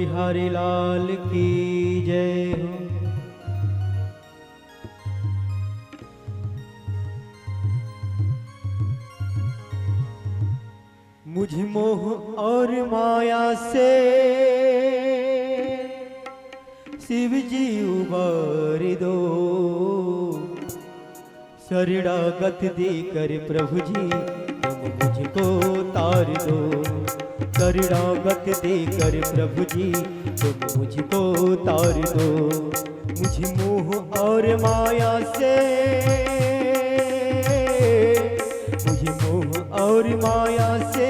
बिहारी लाल की जय हो। मुझ मोह और माया से शिव जी उबार दो, शरणागत देकर प्रभु जी तुम मुझको तार दो। शरणागत देकर प्रभु जी तुम मुझको तार दो। मुझ मोह और माया से, मुझे मोह और माया से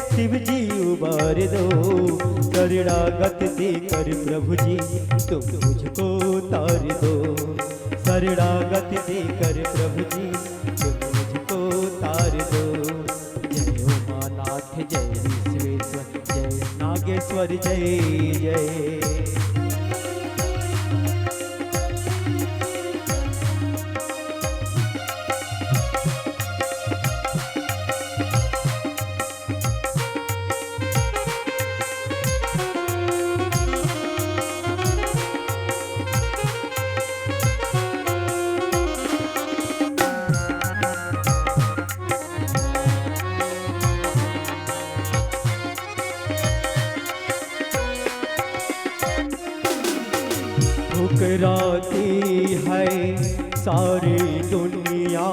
शिव जी उबार दो। शरणागत देकर प्रभु जी तुम मुझको तार दो। शरणागत देकर प्रभु जी तुम मुझको तार दो। जय उमानाथ जय विश्वेश्वर जय नागेश्वर जय जय। ठुकराती है सारी दुनिया,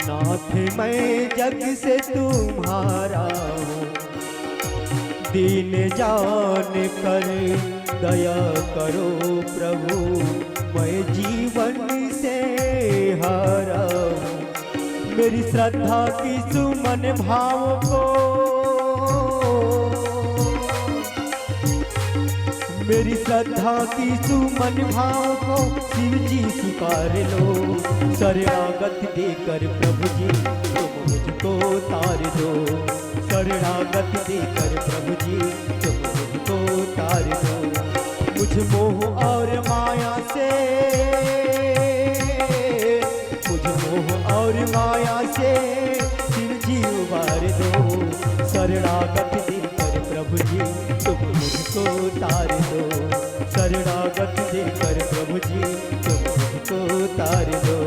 नाथ मैं जग से तुम्हारा हूँ। दीन जान कर दया करो प्रभु, मैं जीवन से हारा हूँ। मेरी श्रद्धा की सुमन भाव को, मेरी श्रद्धा की सुमन भाव को शिव जी स्वीकार लो। शरणागत देकर प्रभु जी तुम मुझको तार दो। शरणागत देकर प्रभु जी तुम मुझको तार दो। मुझ मोह और माया से, मुझ मोह और माया से शिव जी उबार दो। शरणागत देकर प्रभु जी तुम मुझको तार दो। शरणागत देकर प्रभु जी तुम मुझको तार दो।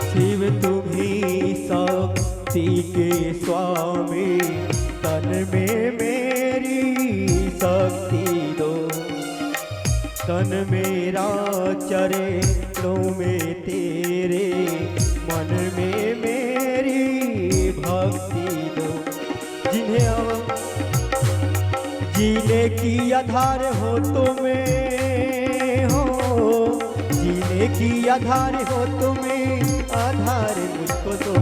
शिव तुम ही शक्ति के स्वामी, तन में मेरी शक्ति दो। तन मेरा चरणों में तेरे, मन में मेरी भक्ति दो। जिन्हें जीने की आधार हो तुम्हें हो, जीने की आधार हो तुम्हें आधार मुझको दो।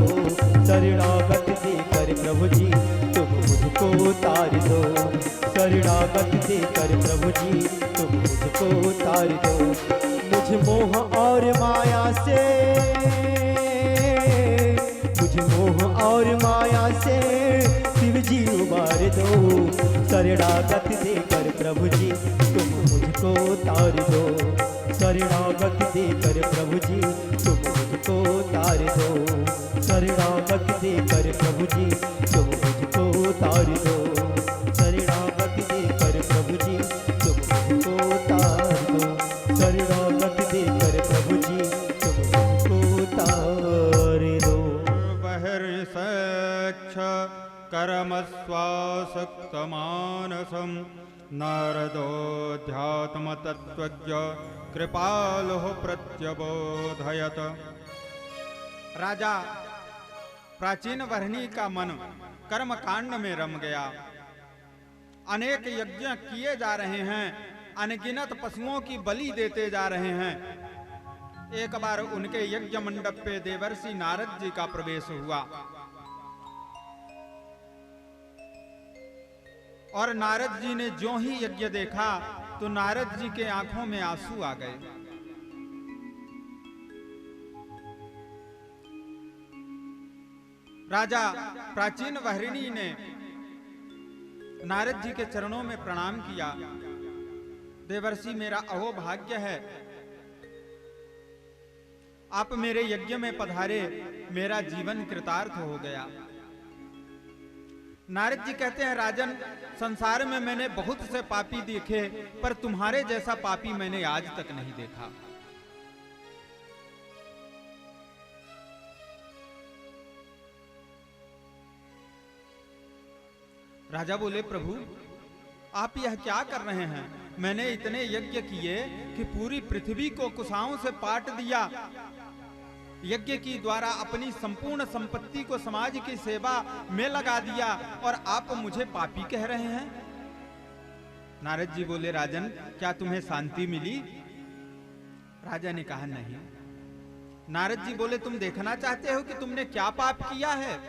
शरणागत देकर प्रभु जी तुम मुझको तार दो। शरणागत देकर प्रभु जी तुम मुझको तार दो। मुझ मोह और माया से, मुझ मोह और माया से शिव जी उबार दो। शरणागत देकर प्रभु जी तुम मुझको तार दो। शरणागत देकर प्रभु जी तुम मुझको तार दो। शरणागत देकर प्रभु जी तुम मुझको तार दो। शरणागत देकर प्रभु जी तुम मुझको तार दो। शरणागत देकर प्रभु जी तुम मुझको तार दो। बहिर्सच्छ कर्मस्वासक्तमानसं, नारदोऽध्यात्मतत्त्वज्ञ कृपालुः प्रत्यबोधयत। राजा प्राचीन वर्णी का मन कर्म कांड में रम गया। अनेक यज्ञ किए जा रहे हैं, अनगिनत पशुओं की बलि देते जा रहे हैं। एक बार उनके यज्ञ मंडप पे देवर्षि नारद जी का प्रवेश हुआ और नारद जी ने जो ही यज्ञ देखा तो नारद जी के आंखों में आंसू आ गए। राजा प्राचीन वहरिणी ने नारद जी के चरणों में प्रणाम किया। देवर्षि, मेरा अहोभाग्य है, आप मेरे यज्ञ में पधारे, मेरा जीवन कृतार्थ हो गया। नारद जी कहते हैं, राजन, संसार में मैंने बहुत से पापी देखे, पर तुम्हारे जैसा पापी मैंने आज तक नहीं देखा। राजा बोले, प्रभु आप यह क्या कर रहे हैं? मैंने इतने यज्ञ किए कि पूरी पृथ्वी को कुशाओं से पाट दिया। यज्ञ की द्वारा अपनी संपूर्ण संपत्ति को समाज की सेवा में लगा दिया, और आप मुझे पापी कह रहे हैं? नारद जी बोले, राजन, क्या तुम्हें शांति मिली? राजा ने कहा, नहीं। नारद जी बोले, तुम देखना चाहते हो कि तुमने क्या पाप किया है?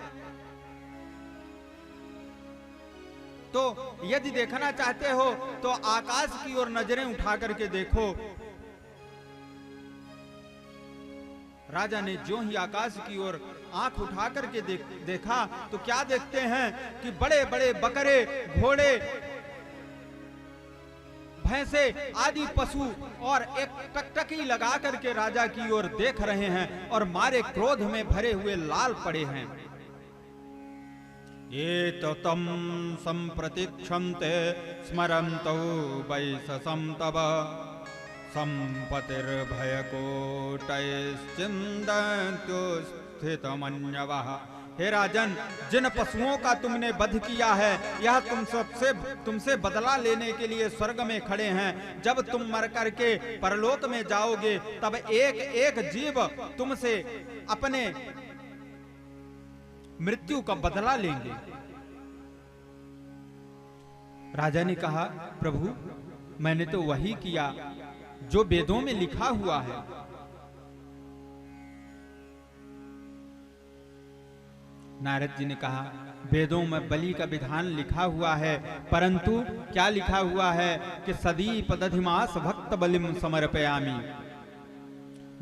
तो यदि देखना चाहते हो तो आकाश की ओर नजरें उठा करके देखो। राजा ने जो ही आकाश की ओर आंख उठा करके देखा तो क्या देखते हैं कि बड़े बड़े बकरे, घोड़े, भैंसे आदि पशु और एक टकटकी लगा करके राजा की ओर देख रहे हैं और मारे क्रोध में भरे हुए लाल पड़े हैं। ये तो तम संप्रतीक्षन्ते स्मरन्तौ वैशसं तव संपतिर्भयकोटैश्चिन्तन्तु स्थितमन्यवः। हे राजन, जिन पशुओं का तुमने वध किया है, यह तुमसे बदला लेने के लिए स्वर्ग में खड़े हैं। जब तुम मर करके परलोक में जाओगे तब एक एक जीव तुमसे अपने मृत्यु का बदला लेंगे। राजा ने कहा, प्रभु मैंने तो वही किया जो वेदों में लिखा हुआ है। नारद जी ने कहा, वेदों में बलि का विधान लिखा हुआ है, परंतु क्या लिखा हुआ है कि सदीप दधिमास भक्त बलिम समर्पयामि।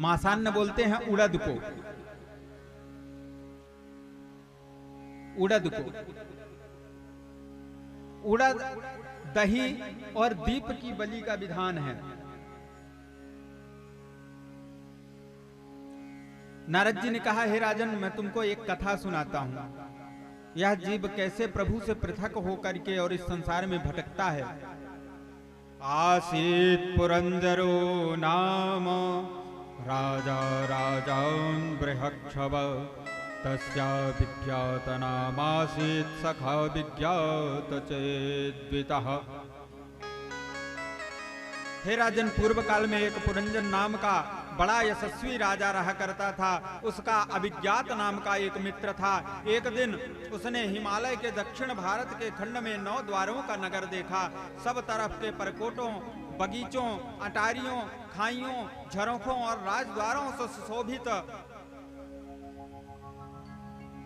मासान्न बोलते हैं उड़द को। उड़द को, उड़द, दही और दीप की बलि का विधान है। नारद जी ने कहा, हे राजन, मैं तुमको एक कथा सुनाता हूं। यह जीव कैसे प्रभु से पृथक होकर के और इस संसार में भटकता है। आसीत् पुरंदरो नाम राजा राजान बृहक्षव तस्या विख्यात नामासीत् सखा विज्ञात चेद्वितः। हे राजन, पूर्व काल में एक पुरंजन नाम का बड़ा यशस्वी राजा रहा करता था। उसका अभिज्ञात नाम का एक मित्र था। एक दिन उसने हिमालय के दक्षिण भारत के खंड में 9 द्वारों का नगर देखा। सब तरफ के परकोटों, बगीचों, अटारियों, खाइयों, झरोखों और राजद्वारों से सुशोभित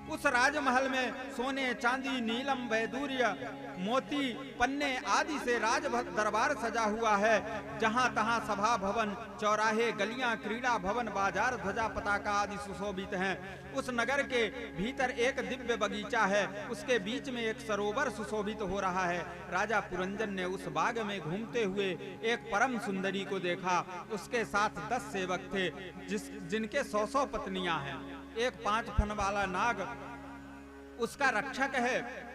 उस राजमहल में सोने, चांदी, नीलम, वैदूर्य, मोती, पन्ने आदि से राज दरबार सजा हुआ है। जहां तहां सभा भवन, चौराहे, गलियां, क्रीड़ा भवन, बाजार, ध्वजा, पताका आदि सुशोभित हैं। उस नगर के भीतर एक दिव्य बगीचा है। उसके बीच में एक सरोवर सुशोभित हो रहा है। राजा पुरंजन ने उस बाग में घूमते हुए एक परम सुंदरी को देखा। उसके साथ 10 सेवक थे जिनके 100 पत्नियां हैं। एक 5 फन वाला नाग उसका रक्षक है।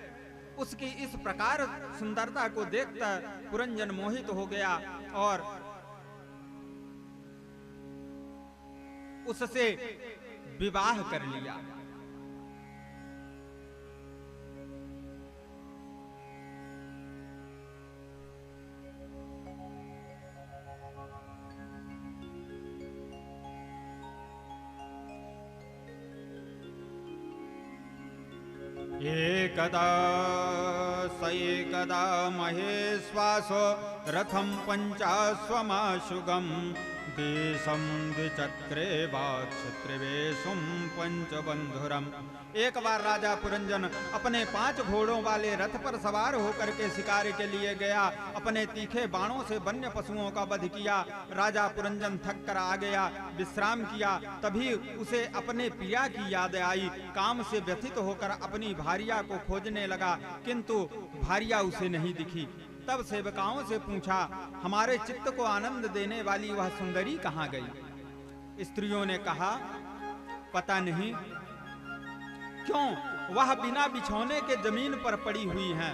उसकी इस प्रकार सुंदरता को देखकर पुरंजन मोहित हो गया और उससे विवाह कर लिया। एकदा सैकदा महेश्वासो रथं पंचास्वमाशुगं देशं द्विचक्रे वाक्षत्रिवेशुं पंचबंधुरम। एक बार राजा पुरंजन अपने 5 घोड़ों वाले रथ पर सवार होकर के शिकार के लिए गया। अपने तीखे बाणों से वन्य पशुओं का वध किया। राजा पुरंजन थक कर आ गया, विश्राम किया। तभी उसे अपने पिया की याद आई। काम से व्यथित होकर अपनी भार्या को खोजने लगा, किंतु भार्या उसे नहीं दिखी। तब सेवकाओं से पूछा, हमारे चित्त को आनंद देने वाली वह सुंदरी कहाँ गई? स्त्रियों ने कहा, पता नहीं। क्यों? वह बिना बिछौने के जमीन पर पड़ी हुई हैं।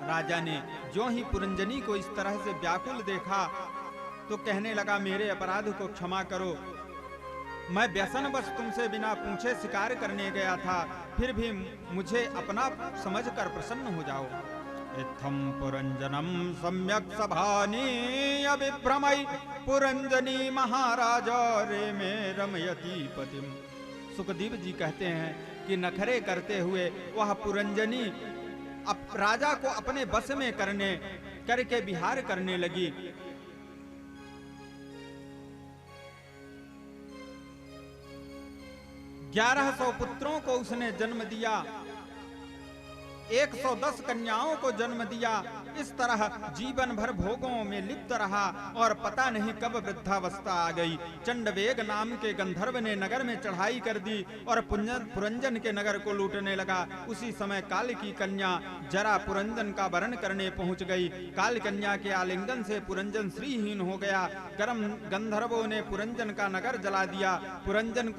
राजा ने जो ही पुरंजनी को इस तरह से व्याकुल देखा तो कहने लगा, मेरे अपराध को क्षमा करो। मैं व्यसनवश तुमसे बिना पूछे शिकार करने गया था, फिर भी मुझे अपना समझकर प्रसन्न हो जाओ। इत्थं पुरंजनम सम्यक सभानी अभिभ्रमई पुरंजनी महाराज रे में रमयती पतिम। सुखदेव जी कहते हैं कि नखरे करते हुए वह पुरंजनी राजा को अपने बस में करके विहार करने लगी। 1100 पुत्रों को उसने जन्म दिया, 110 कन्याओं को जन्म दिया। इस तरह जीवन भर भोगों में लिप्त रहा और पता नहीं कब वृद्धावस्था आ गई। चंडवेग नाम के गंधर्व ने नगर में चढ़ाई कर दी और पुरंजन के नगर को लूटने लगा। उसी समय काल की कन्या जरा पुरंजन का वरण करने पहुंच गई। काल कन्या के आलिंगन से पुरंजन श्रीहीन हो गया। गर्म गंधर्वों ने पुरंजन का नगर जला दिया। पुरंजन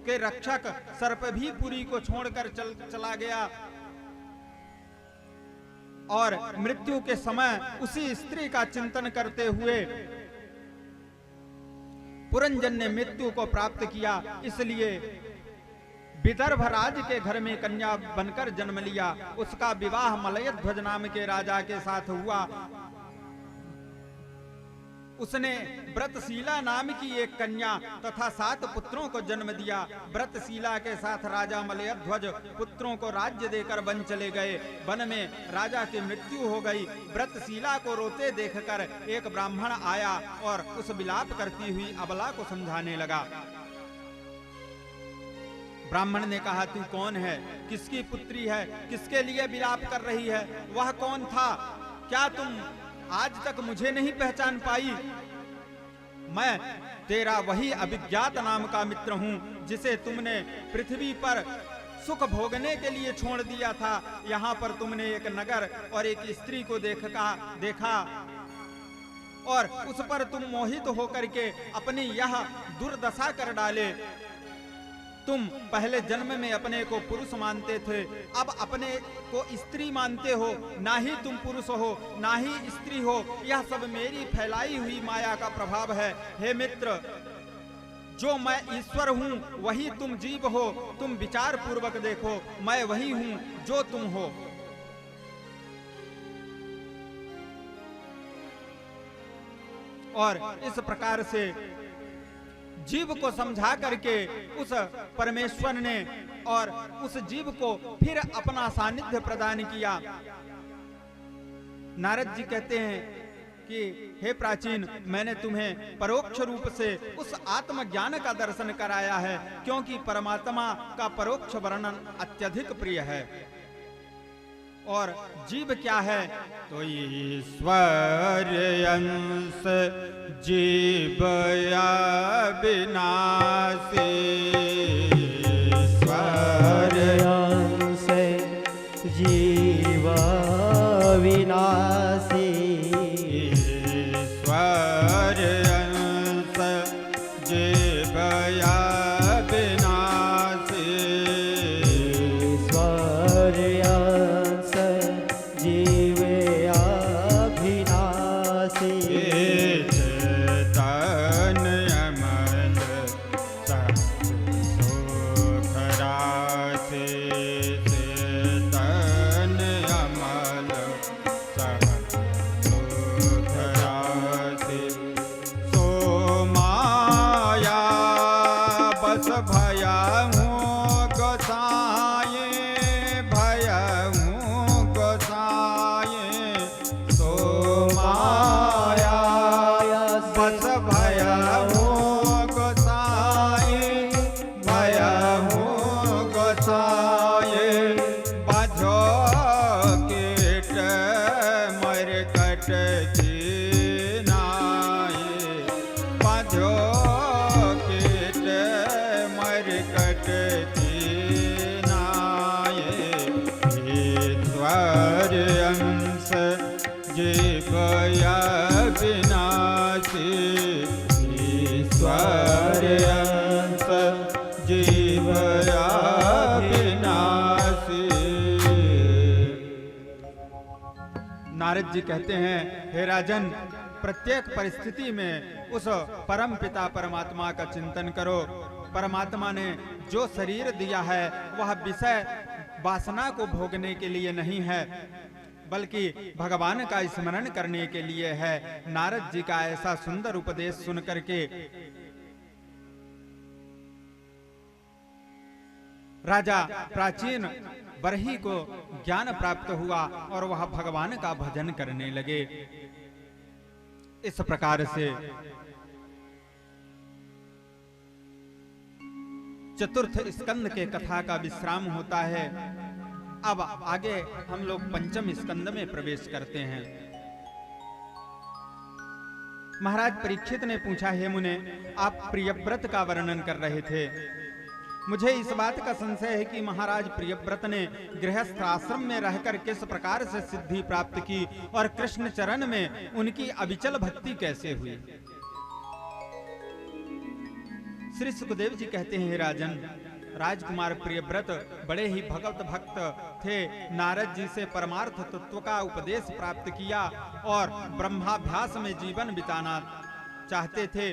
के रक्षक सर्प भी पुरी को छोड़कर चला गया और मृत्यु के समय उसी स्त्री का चिंतन करते हुए पुरंजन ने मृत्यु को प्राप्त किया। इसलिए विदर्भ राज के घर में कन्या बनकर जन्म लिया। उसका विवाह मलयध्वज नाम के राजा के साथ हुआ। उसने व्रतशीला नाम की एक कन्या तथा 7 पुत्रों को जन्म दिया। व्रतशीला के साथ राजा मलयध्वज पुत्रों को राज्य देकर वन चले गए। वन में राजा की मृत्यु हो गई। व्रतशीला को रोते देखकर एक ब्राह्मण आया और उस विलाप करती हुई अबला को समझाने लगा। ब्राह्मण ने कहा, तू कौन है? किसकी पुत्री है? किसके लिए विलाप कर रही है? वह कौन था? क्या तुम आज तक मुझे नहीं पहचान पाई? मैं तेरा वही अभिज्ञात नाम का मित्र हूं जिसे तुमने पृथ्वी पर सुख भोगने के लिए छोड़ दिया था। यहाँ पर तुमने एक नगर और एक स्त्री को देखा और उस पर तुम मोहित होकर के अपनी यह दुर्दशा कर डाले। तुम पहले जन्म में अपने को पुरुष मानते थे, अब अपने को स्त्री मानते हो। ना ही तुम पुरुष हो, ना ही स्त्री हो। यह सब मेरी फैलाई हुई माया का प्रभाव है। हे मित्र, जो मैं ईश्वर हूँ वही तुम जीव हो। तुम विचार पूर्वक देखो, मैं वही हूँ जो तुम हो। और इस प्रकार से जीव को समझा करके उस परमेश्वर ने और उस जीव को फिर अपना सानिध्य प्रदान किया। नारद जी कहते हैं कि हे प्राचीन, मैंने तुम्हें परोक्ष रूप से उस आत्मज्ञान का दर्शन कराया है, क्योंकि परमात्मा का परोक्ष वर्णन अत्यधिक प्रिय है। और जीव क्या है? तो ईश्वर अंश जीवया विनाशी, ईश्वर अंश जीवा विनाशी, ईश्वर अंश जीवया विनाशी, ईश्वर अंश जीवया विनाशी। चैतन्य अमल नाये बांधो कीट मरकट नाये ईश्वर अंश जीवया विनाशी ईश्वर अंश जीवया विनाशी। नारद जी कहते हैं, हे राजन, प्रत्येक परिस्थिति में उस परम पिता परमात्मा का चिंतन करो। परमात्मा ने जो शरीर दिया है वह विषय वासना को भोगने के लिए नहीं है, बल्कि भगवान का स्मरण करने के लिए है। नारद जी का ऐसा सुंदर उपदेश सुन करके राजा प्राचीन बरही को ज्ञान प्राप्त हुआ और वह भगवान का भजन करने लगे। इस प्रकार से चतुर्थ स्कंद के कथा का विश्राम होता है। अब आगे हम लोग पंचम स्कंद में प्रवेश करते हैं। महाराज परीक्षित ने पूछा, हे मुने, आप प्रियव्रत का वर्णन कर रहे थे। मुझे इस बात का संशय है कि महाराज प्रियव्रत ने गृहस्थ आश्रम में रहकर किस प्रकार से सिद्धि प्राप्त की और कृष्ण चरण में उनकी अविचल भक्ति कैसे हुई। श्री सुखदेव जी कहते हैं, हे राजन, राजकुमार प्रियव्रत बड़े ही भगवत भक्त थे। नारद जी से परमार्थ तत्व का उपदेश प्राप्त किया और ब्रह्माभ्यास में जीवन बिताना चाहते थे।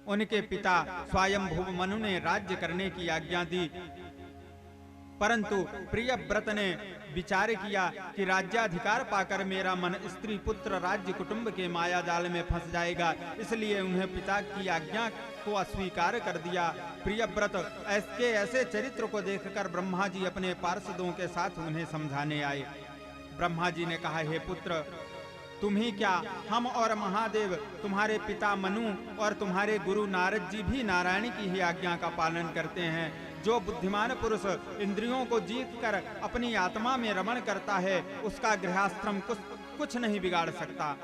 उनके पिता स्वयंभू मनु ने राज्य करने की आज्ञा दी, परंतु प्रियव्रत ने विचार किया कि राज्याधिकार पाकर मेरा मन स्त्री पुत्र राज्य कुटुंब के माया जाल में फंस जाएगा, इसलिए उन्हें पिता की आज्ञा को अस्वीकार कर दिया। प्रियव्रत ऐसे चरित्र को देखकर ब्रह्मा जी अपने पार्षदों के साथ उन्हें समझाने आए। ब्रह्मा जी ने कहा, हे पुत्र, तुम ही क्या, हम और महादेव, तुम्हारे पिता मनु और तुम्हारे गुरु नारद जी भी नारायण की ही आज्ञा का पालन करते हैं। जो बुद्धिमान पुरुष इंद्रियों को जीत कर अपनी आत्मा में रमण करता है, उसका गृहस्थाश्रम कुछ नहीं बिगाड़ सकता।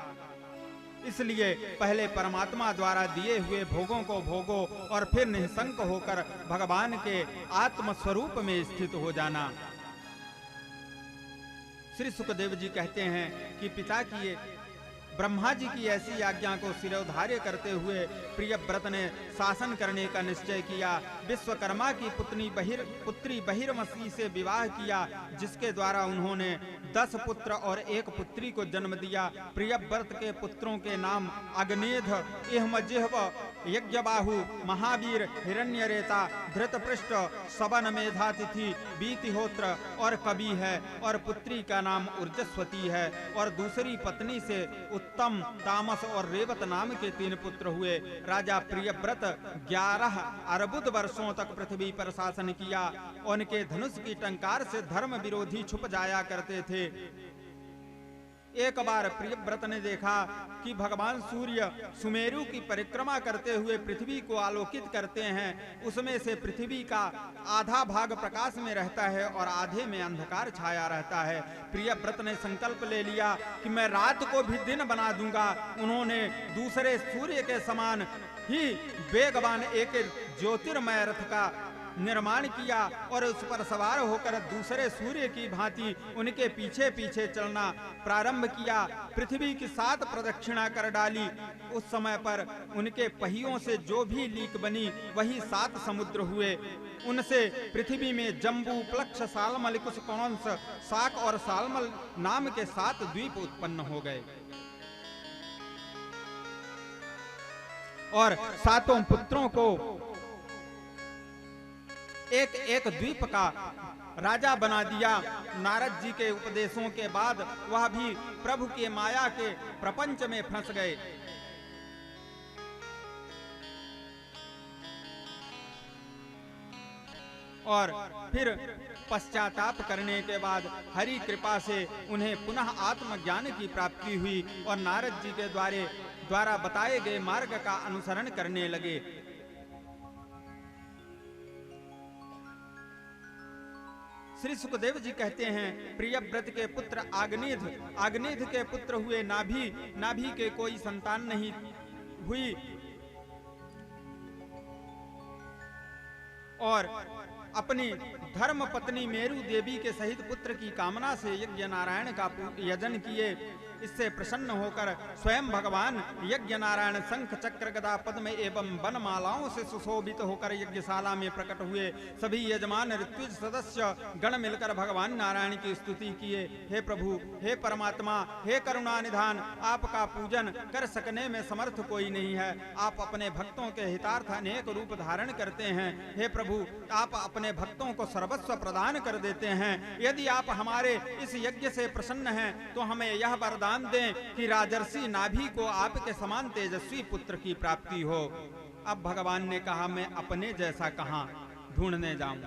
इसलिए पहले परमात्मा द्वारा दिए हुए भोगों को भोगो और फिर निःशंक होकर भगवान के आत्म स्वरूप में स्थित हो जाना। श्री सुखदेव जी कहते हैं कि पिता की ब्रह्मा जी की ऐसी आज्ञा को शिरोधार्य करते हुए प्रियव्रत ने शासन करने का निश्चय किया। विश्वकर्मा की पुत्री बहिर्मसी से विवाह किया, जिसके द्वारा उन्होंने 10 पुत्र और 1 पुत्री को जन्म दिया। प्रियव्रत के पुत्रों के नाम अग्नेध, इहमजिह्व, यज्ञबाहु, महावीर, हिरण्यरेता, धृतपृष्ठ, सबन मेधातिथि, बीतिहोत्र और कवि है, और पुत्री का नाम ऊर्जस्वती है। और दूसरी पत्नी से उत्तम, तामस और रेवत नाम के 3 पुत्र हुए। राजा प्रियव्रत 11 अर्बुद वर्षों तक पृथ्वी पर शासन किया। उनके धनुष की टंकार से धर्म विरोधी छुप जाया करते थे। एक बार प्रियव्रत ने देखा कि भगवान सूर्य सुमेरु की परिक्रमा करते हुए पृथ्वी को आलोकित करते हैं। उसमें से पृथ्वी का आधा भाग प्रकाश में रहता है और आधे में अंधकार छाया रहता है। प्रियव्रत ने संकल्प ले लिया कि मैं रात को भी दिन बना दूंगा। उन्होंने दूसरे सूर्य के समान ही वेगवान एक ज्योतिर्मय रथ का निर्माण किया और उस पर सवार होकर दूसरे सूर्य की भांति उनके पीछे पीछे चलना प्रारंभ किया। पृथ्वी की 7 प्रदक्षिणा कर डाली। उस समय पर उनके पहियों से जो भी लीक बनी वही 7 समुद्र हुए। उनसे पृथ्वी में जम्बू, प्लक्ष, सालमल, कुशकोणस, शाक और सालमल नाम के 7 द्वीप उत्पन्न हो गए और 7 पुत्रों को एक एक द्वीप का राजा बना दिया। नारद जी के उपदेशों के बाद वह भी प्रभु के माया के प्रपंच में फंस गए। और फिर पश्चाताप करने के बाद हरि कृपा से उन्हें पुनः आत्मज्ञान की प्राप्ति हुई और नारद जी के द्वारा बताए गए मार्ग का अनुसरण करने लगे। श्री सुखदेव जी कहते हैं, प्रियव्रत के पुत्र आग्नेध के पुत्र हुए नाभि के कोई संतान नहीं हुई और अपनी धर्म पत्नी मेरु देवी के सहित पुत्र की कामना से यज्ञ नारायण का यजन किए। इससे प्रसन्न होकर स्वयं भगवान यज्ञ नारायण शंख चक्र गदा पद्म एवं वनमालाओं से सुशोभित होकर यज्ञशाला में प्रकट हुए। सभी यजमान ऋत्विज सदस्य गण मिलकर भगवान नारायण की स्तुति किए। हे प्रभु, हे परमात्मा, हे करुणा निधान, आपका पूजन कर सकने में समर्थ कोई नहीं है। आप अपने भक्तों के हितार्थ अनेक रूप धारण करते हैं। हे प्रभु, आप अपने भक्तों को सर्वस्व प्रदान कर देते हैं। यदि आप हमारे इस यज्ञ से प्रसन्न हैं तो हमें यह वरदान दें कि राजर्षि नाभि को आपके समान तेजस्वी पुत्र की प्राप्ति हो। अब भगवान ने कहा, मैं अपने जैसा कहां ढूंढने जाऊं?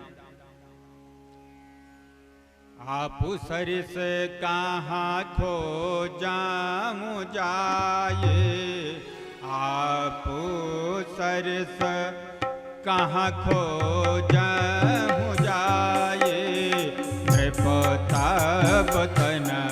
आप सरिस कहाँ खो जाऊं जाए, आप सरिस कहाँ खो जाऊं जाए, नृपताप तनय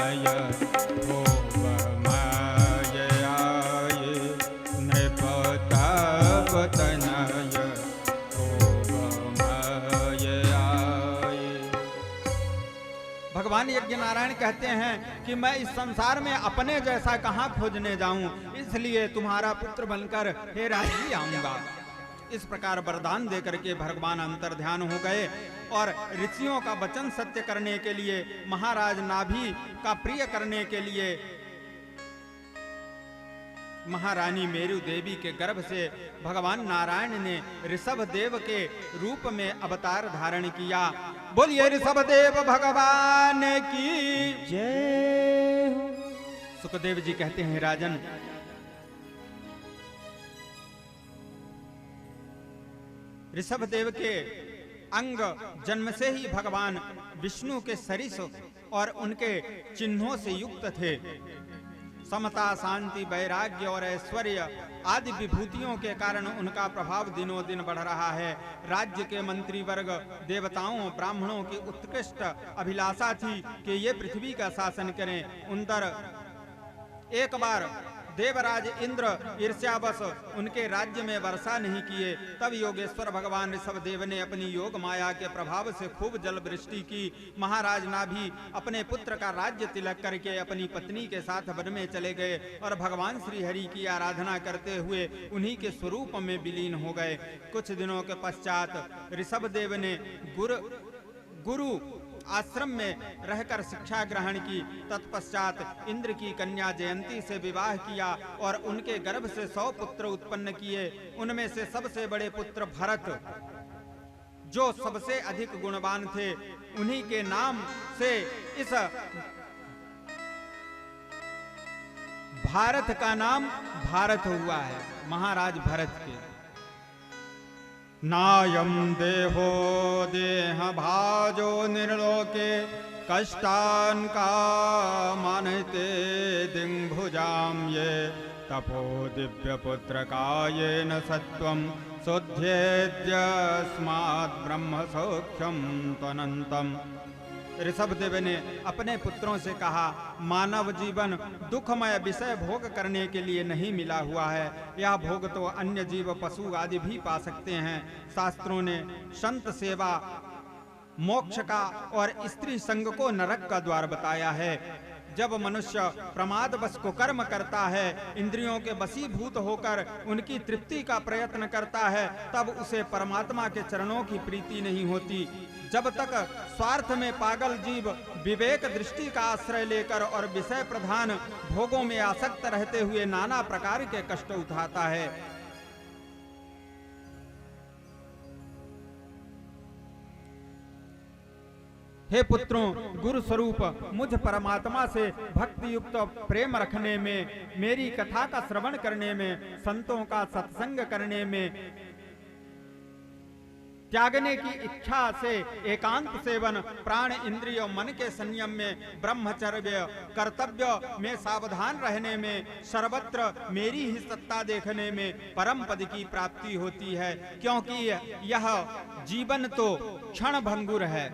भगवान यज्ञ नारायण कहते हैं कि मैं इस संसार में अपने जैसा कहां खोजने जाऊं, इसलिए तुम्हारा पुत्र बनकर हे राजी आऊंगा। इस प्रकार वरदान देकर के भगवान अंतर ध्यान हो गए और ऋषियों का वचन सत्य करने के लिए, महाराज नाभि का प्रिय करने के लिए महारानी मेरु देवी के गर्भ से भगवान नारायण ने ऋषभ देव के रूप में अवतार धारण किया। बोलिए ऋषभ देव भगवान की जय। सुखदेव जी कहते हैं, राजन, ऋषभ देव के अंग जन्म से ही भगवान विष्णु के सरिस और उनके चिन्हों से युक्त थे। समता, शांति, वैराग्य और ऐश्वर्य आदि विभूतियों के कारण उनका प्रभाव दिनों दिन बढ़ रहा है। राज्य के मंत्री वर्ग, देवताओं, ब्राह्मणों की उत्कृष्ट अभिलाषा थी कि ये पृथ्वी का शासन करें। उनपर एक बार देवराज इंद्र ईर्ष्यावश उनके राज्य में वर्षा नहीं किए। तब योगेश्वर भगवान ऋषभ देव ने अपनी योग माया के प्रभाव से खूब जल वृष्टि की। महाराज नाभि अपने पुत्र का राज्य तिलक करके अपनी पत्नी के साथ वन में चले गए और भगवान श्री हरि की आराधना करते हुए उन्हीं के स्वरूप में विलीन हो गए। कुछ दिनों के पश्चात ऋषभ देव ने गुरु आश्रम में रहकर शिक्षा ग्रहण की। तत्पश्चात इंद्र की कन्या जयंती से विवाह किया और उनके गर्भ से 100 पुत्र उत्पन्न किए। उनमें से सबसे बड़े पुत्र भरत, जो सबसे अधिक गुणवान थे, उन्हीं के नाम से इस भारत का नाम भारत हुआ है, महाराज भरत के। नायं देहो देह भाजो निर्लोके कष्टान् कामानते दिङ्भुजां ये तपो दिव्यपुत्रकायेन सत्वं शोध्येद्यस्मात् ब्रह्म सौख्यं त्वनन्तम्। ऋषभ देव ने अपने पुत्रों से कहा, मानव जीवन दुखमय विषय भोग करने के लिए नहीं मिला हुआ है। यह भोग तो अन्य जीव, पशु आदि भी पा सकते हैं। शास्त्रों ने संत सेवा, मोक्ष का और स्त्री संग को नरक का द्वार बताया है। जब मनुष्य प्रमादवश कुकर्म करता है, इंद्रियों के वशीभूत होकर उनकी तृप्ति का प्रयत्न करता है, तब उसे परमात्मा के चरणों की प्रीति नहीं होती। जब तक स्वार्थ में पागल जीव विवेक दृष्टि का आश्रय लेकर और विषय प्रधान भोगों में आसक्त रहते हुए नाना प्रकार के कष्ट उठाता है। हे पुत्रों, गुरु स्वरूप मुझ परमात्मा से भक्ति युक्त प्रेम रखने में, मेरी कथा का श्रवण करने में, संतों का सत्संग करने में, त्यागने की इच्छा से एकांत सेवन, प्राण इंद्रिय मन के संयम में, ब्रह्मचर्य कर्तव्य में सावधान रहने में, सर्वत्र मेरी ही सत्ता देखने में परम पद की प्राप्ति होती है। क्योंकि यह जीवन तो क्षण भंगुर है।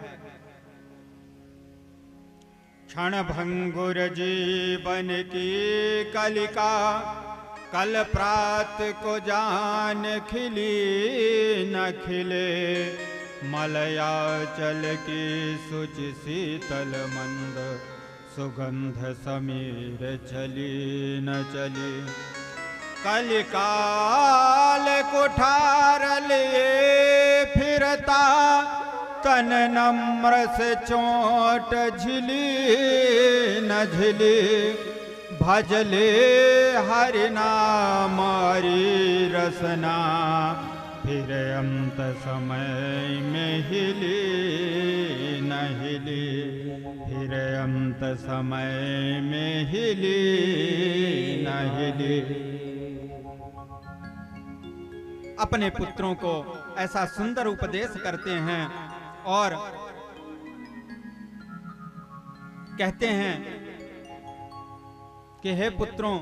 क्षण भंगुर जीवन की कलिका, कल प्रात को जान खिली न खिले, मलयाचल की शुचि शीतल मंद, सुगंध समीर चली न चली। कलिकाल कुठार लिए फिरता, तन नम्र से चोट झिली न झिली, भजले हरि नाम हरि रसना, फिर अंत समय में हिली न हिली, फिर अंत समय में हिली न हिली। अपने पुत्रों को ऐसा सुंदर उपदेश करते हैं और कहते हैं कि हे पुत्रों,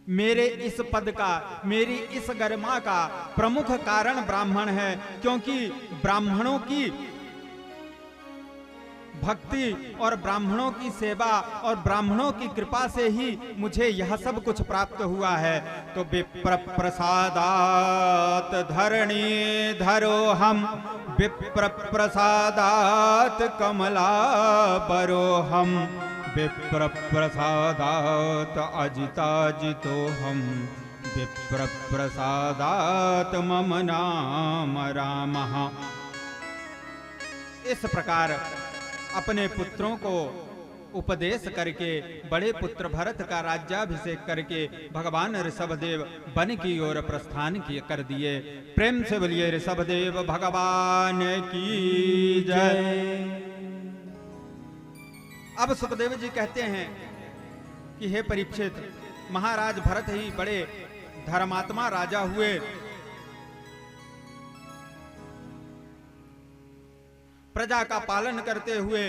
मेरे इस पद का, मेरी इस गरिमा का प्रमुख कारण ब्राह्मण है, क्योंकि ब्राह्मणों की भक्ति और ब्राह्मणों की सेवा और ब्राह्मणों की कृपा से ही मुझे यह सब कुछ प्राप्त हुआ है। तो विप्र प्रसादात धरणी धरो हम, विप्र प्रसादात कमला बरो हम, विप्र प्रसादात अजिताजितो हम, विप्र प्रसादात मम नाम रामः। इस प्रकार अपने पुत्रों को उपदेश करके बड़े पुत्र भरत का राज्याभिषेक करके भगवान ऋषभदेव वन की ओर प्रस्थान कर दिए। प्रेम से बोलिए ऋषभदेव भगवान की जय। अब सुखदेव जी कहते हैं कि हे परीक्षित, महाराज भरत ही बड़े धर्मात्मा राजा हुए, प्रजा का पालन करते हुए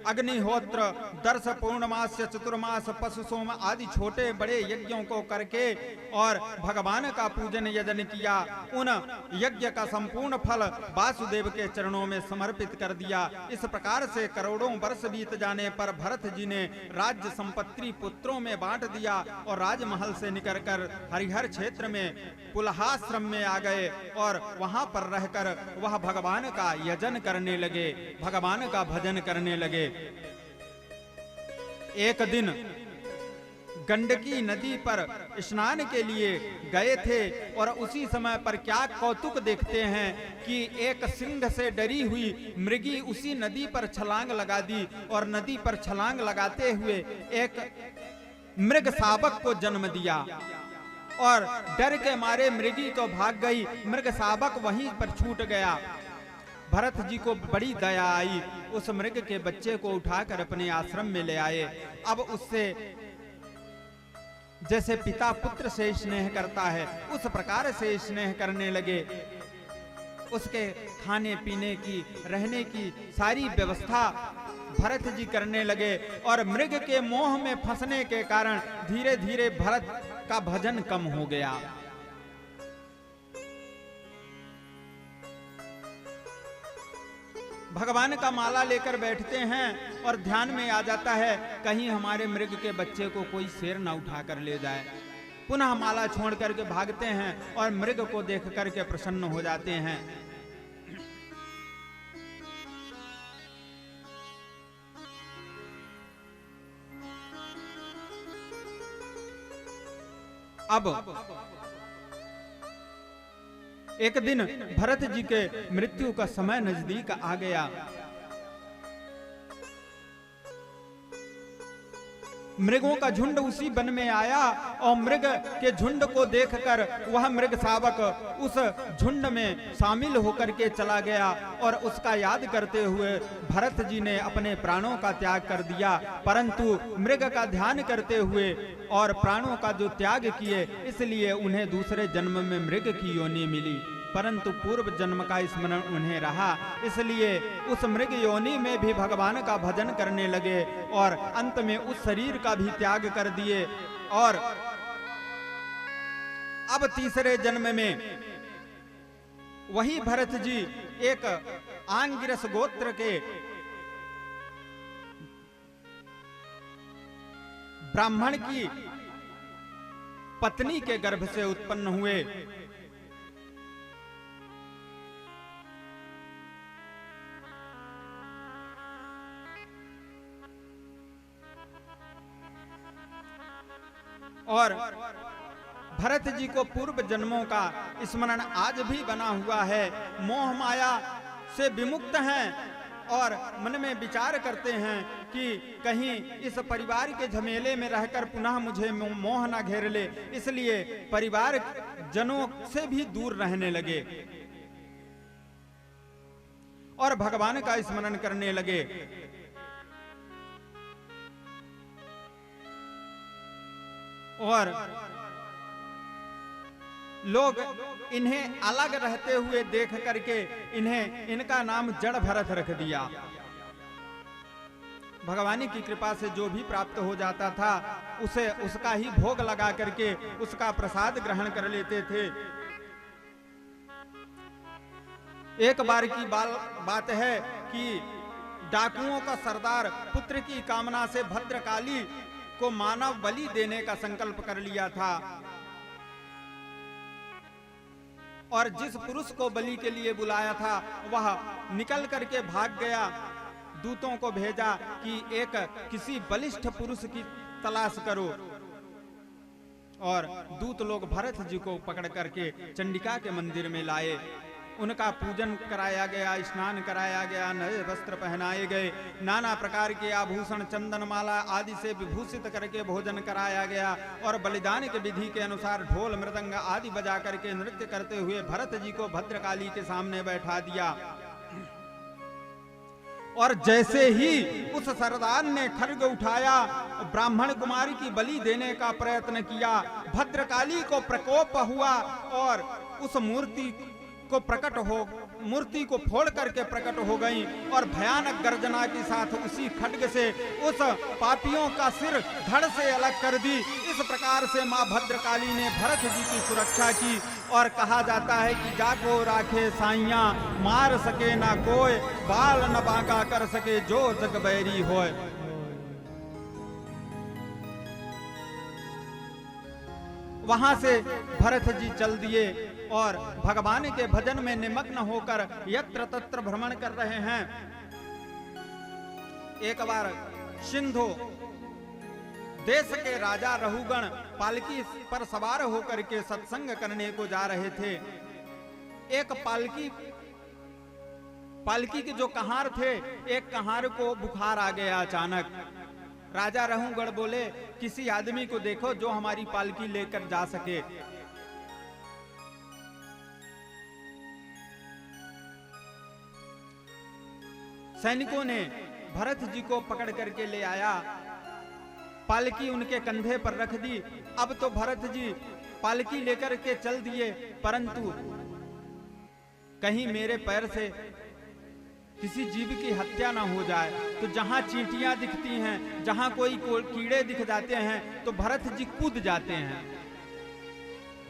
अग्निहोत्र, दर्श, पूर्णमास, चतुर्मास, पशु सोम आदि छोटे बड़े यज्ञों को करके और भगवान का पूजन यजन किया। उन यज्ञ का संपूर्ण फल वासुदेव के चरणों में समर्पित कर दिया। इस प्रकार से करोड़ों वर्ष बीत जाने पर भरत जी ने राज्य संपत्ति पुत्रों में बांट दिया और राजमहल से निकलकर हरिहर क्षेत्र में पुलहाश्रम में आ गए और वहां पर रहकर वह भगवान का यजन करने लगे, भगवान का भजन करने लगे। एक दिन गंडकी नदी पर स्नान के लिए गए थे और उसी समय पर क्या कौतुक देखते हैं कि एक सिंह से डरी हुई मृगी उसी नदी पर छलांग लगा दी और नदी पर छलांग लगाते हुए एक मृग शावक को जन्म दिया और डर के मारे मृगी तो भाग गई, मृग शावक वहीं पर छूट गया। भरत जी को बड़ी दया आई, उस मृग के बच्चे को उठाकर अपने आश्रम में ले आए। अब उससे जैसे पिता पुत्र से स्नेह करता है उस प्रकार से स्नेह करने लगे। उसके खाने पीने की, रहने की सारी व्यवस्था भरत जी करने लगे और मृग के मोह में फंसने के कारण धीरे धीरे भरत का भजन कम हो गया। भगवान का माला लेकर बैठते हैं और ध्यान में आ जाता है कहीं हमारे मृग के बच्चे को कोई शेर ना उठा कर ले जाए। पुनः माला छोड़ करके भागते हैं और मृग को देख करके प्रसन्न हो जाते हैं। अब एक दिन भरत जी के मृत्यु का समय नजदीक आ गया। मृगों का झुंड उसी वन में आया और मृग के झुंड को देखकर वह मृग शावक उस झुंड में शामिल होकर के चला गया और उसका याद करते हुए भरत जी ने अपने प्राणों का त्याग कर दिया। परंतु मृग का ध्यान करते हुए और प्राणों का जो त्याग किए, इसलिए उन्हें दूसरे जन्म में मृग की योनि मिली, परंतु पूर्व जन्म का स्मरण उन्हें रहा, इसलिए उस मृग योनि में भी भगवान का भजन करने लगे और अंत में उस शरीर का भी त्याग कर दिए। और अब तीसरे जन्म में वही भरत जी एक आंगिरस गोत्र के ब्राह्मण की पत्नी के गर्भ से उत्पन्न हुए। और भरत जी को पूर्व जन्मों का स्मरण आज भी बना हुआ है। मोह माया से विमुक्त हैं और मन में विचार करते हैं कि कहीं इस परिवार के झमेले में रहकर पुनः मुझे मोह ना घेर ले, इसलिए परिवार जनों से भी दूर रहने लगे और भगवान का स्मरण करने लगे। और लोग इन्हें अलग रहते हुए देख करके इनका नाम जड़ भरत रख दिया। भगवान की कृपा से जो भी प्राप्त हो जाता था उसे उसका ही भोग लगा करके उसका प्रसाद ग्रहण कर लेते थे। एक बार की बात है कि डाकुओं का सरदार पुत्र की कामना से भद्रकाली को मानव बलि देने का संकल्प कर लिया था और जिस पुरुष को बलि के लिए बुलाया था वह निकल करके भाग गया। दूतों को भेजा कि किसी बलिष्ठ पुरुष की तलाश करो, और दूत लोग भरत जी को पकड़ करके चंडिका के मंदिर में लाए। उनका पूजन कराया गया, स्नान कराया गया, नए वस्त्र पहनाए गए, नाना प्रकार के आभूषण चंदन माला आदि से विभूषित करके भोजन कराया गया और बलिदान के विधि के अनुसार ढोल मृदंग आदि बजा करके नृत्य करते हुए भरत जी को भद्रकाली के सामने बैठा दिया। और जैसे ही उस सरदार ने खड्ग उठाया, ब्राह्मण कुमारी की बलि देने का प्रयत्न किया, भद्रकाली को प्रकोप हुआ और उस मूर्ति को फोड़ करके प्रकट हो गई और भयानक गर्जना के साथ उसी खड्ग से उस पापियों का सिर धड़ से अलग कर दी। इस प्रकार से मां भद्रकाली ने भरत जी की सुरक्षा की और कहा जाता है कि जाको राखे साइया, मार सके ना कोई, बाल न बांका कर सके जो जग बैरी होए। वहां से भरत जी चल दिए और भगवान के भजन में निमग्न होकर यत्र तत्र भ्रमण कर रहे हैं। एक बार सिंधु देश के राजा रहुगण पालकी पर सवार होकर के सत्संग करने को जा रहे थे। एक पालकी के जो कहार थे, एक कहार को बुखार आ गया अचानक। राजा रहुगण बोले, किसी आदमी को देखो जो हमारी पालकी लेकर जा सके। सैनिकों ने भरत जी को पकड़ करके ले आया, पालकी उनके कंधे पर रख दी। अब तो भरत जी पालकी लेकर के चल दिए, परंतु कहीं मेरे पैर से किसी जीव की हत्या ना हो जाए। तो जहां चींटियां दिखती हैं, जहां कोई कीड़े दिख जाते हैं, तो भरत जी कूद जाते हैं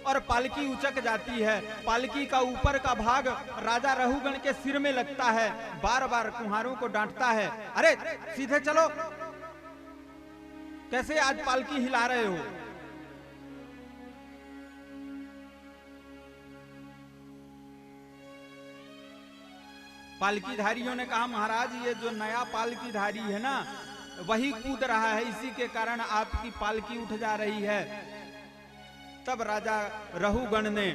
और पालकी उचक जाती है। पालकी का ऊपर का भाग राजा रहुगण के सिर में लगता है। बार बार कुम्हारों को डांटता है, अरे सीधे चलो, कैसे आज पालकी हिला रहे हो। पालकीधारियों ने कहा, महाराज ये जो नया पालकीधारी है ना, वही कूद रहा है, इसी के कारण आपकी पालकी उठ जा रही है। तब राजा रहुगण ने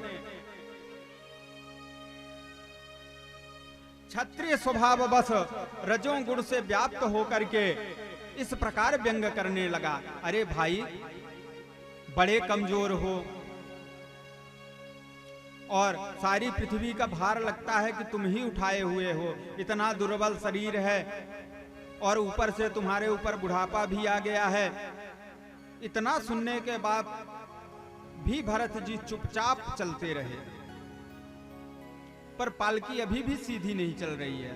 क्षत्रिय स्वभाव बस रजों गुण से व्याप्त होकर के इस प्रकार व्यंग करने लगा, अरे भाई बड़े कमजोर हो और सारी पृथ्वी का भार लगता है कि तुम ही उठाए हुए हो, इतना दुर्बल शरीर है और ऊपर से तुम्हारे ऊपर बुढ़ापा भी आ गया है। इतना सुनने के बाद भी भरत जी चुपचाप चलते रहे, पर पालकी अभी भी सीधी नहीं चल रही है।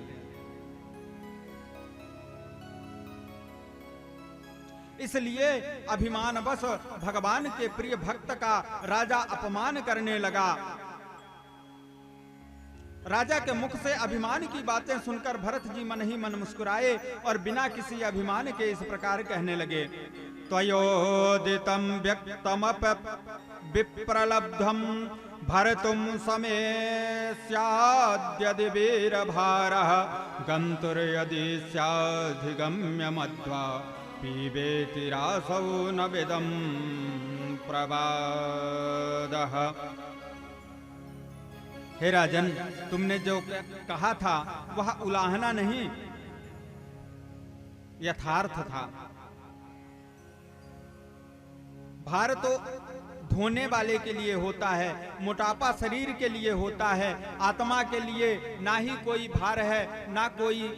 इसलिए अभिमानवश भगवान के प्रिय भक्त का राजा अपमान करने लगा। राजा के मुख से अभिमान की बातें सुनकर भरत जी मन ही मन मुस्कुराए और बिना किसी अभिमान के इस प्रकार कहने लगे, त्वयोदितं व्यक्तमप विप्रलब्धं भर्तुं समे स्याद्यदि वीरभारः गन्तुर्यदि स्याधिगम्य मध्वा पीबेति रासौ न विदं प्रवादः। हे राजन, तुमने जो कहा था वह उलाहना नहीं, यथार्थ था। भार तो धोने वाले के लिए होता है, मोटापा शरीर के लिए होता है, आत्मा के लिए ना ही कोई भार है, ना कोई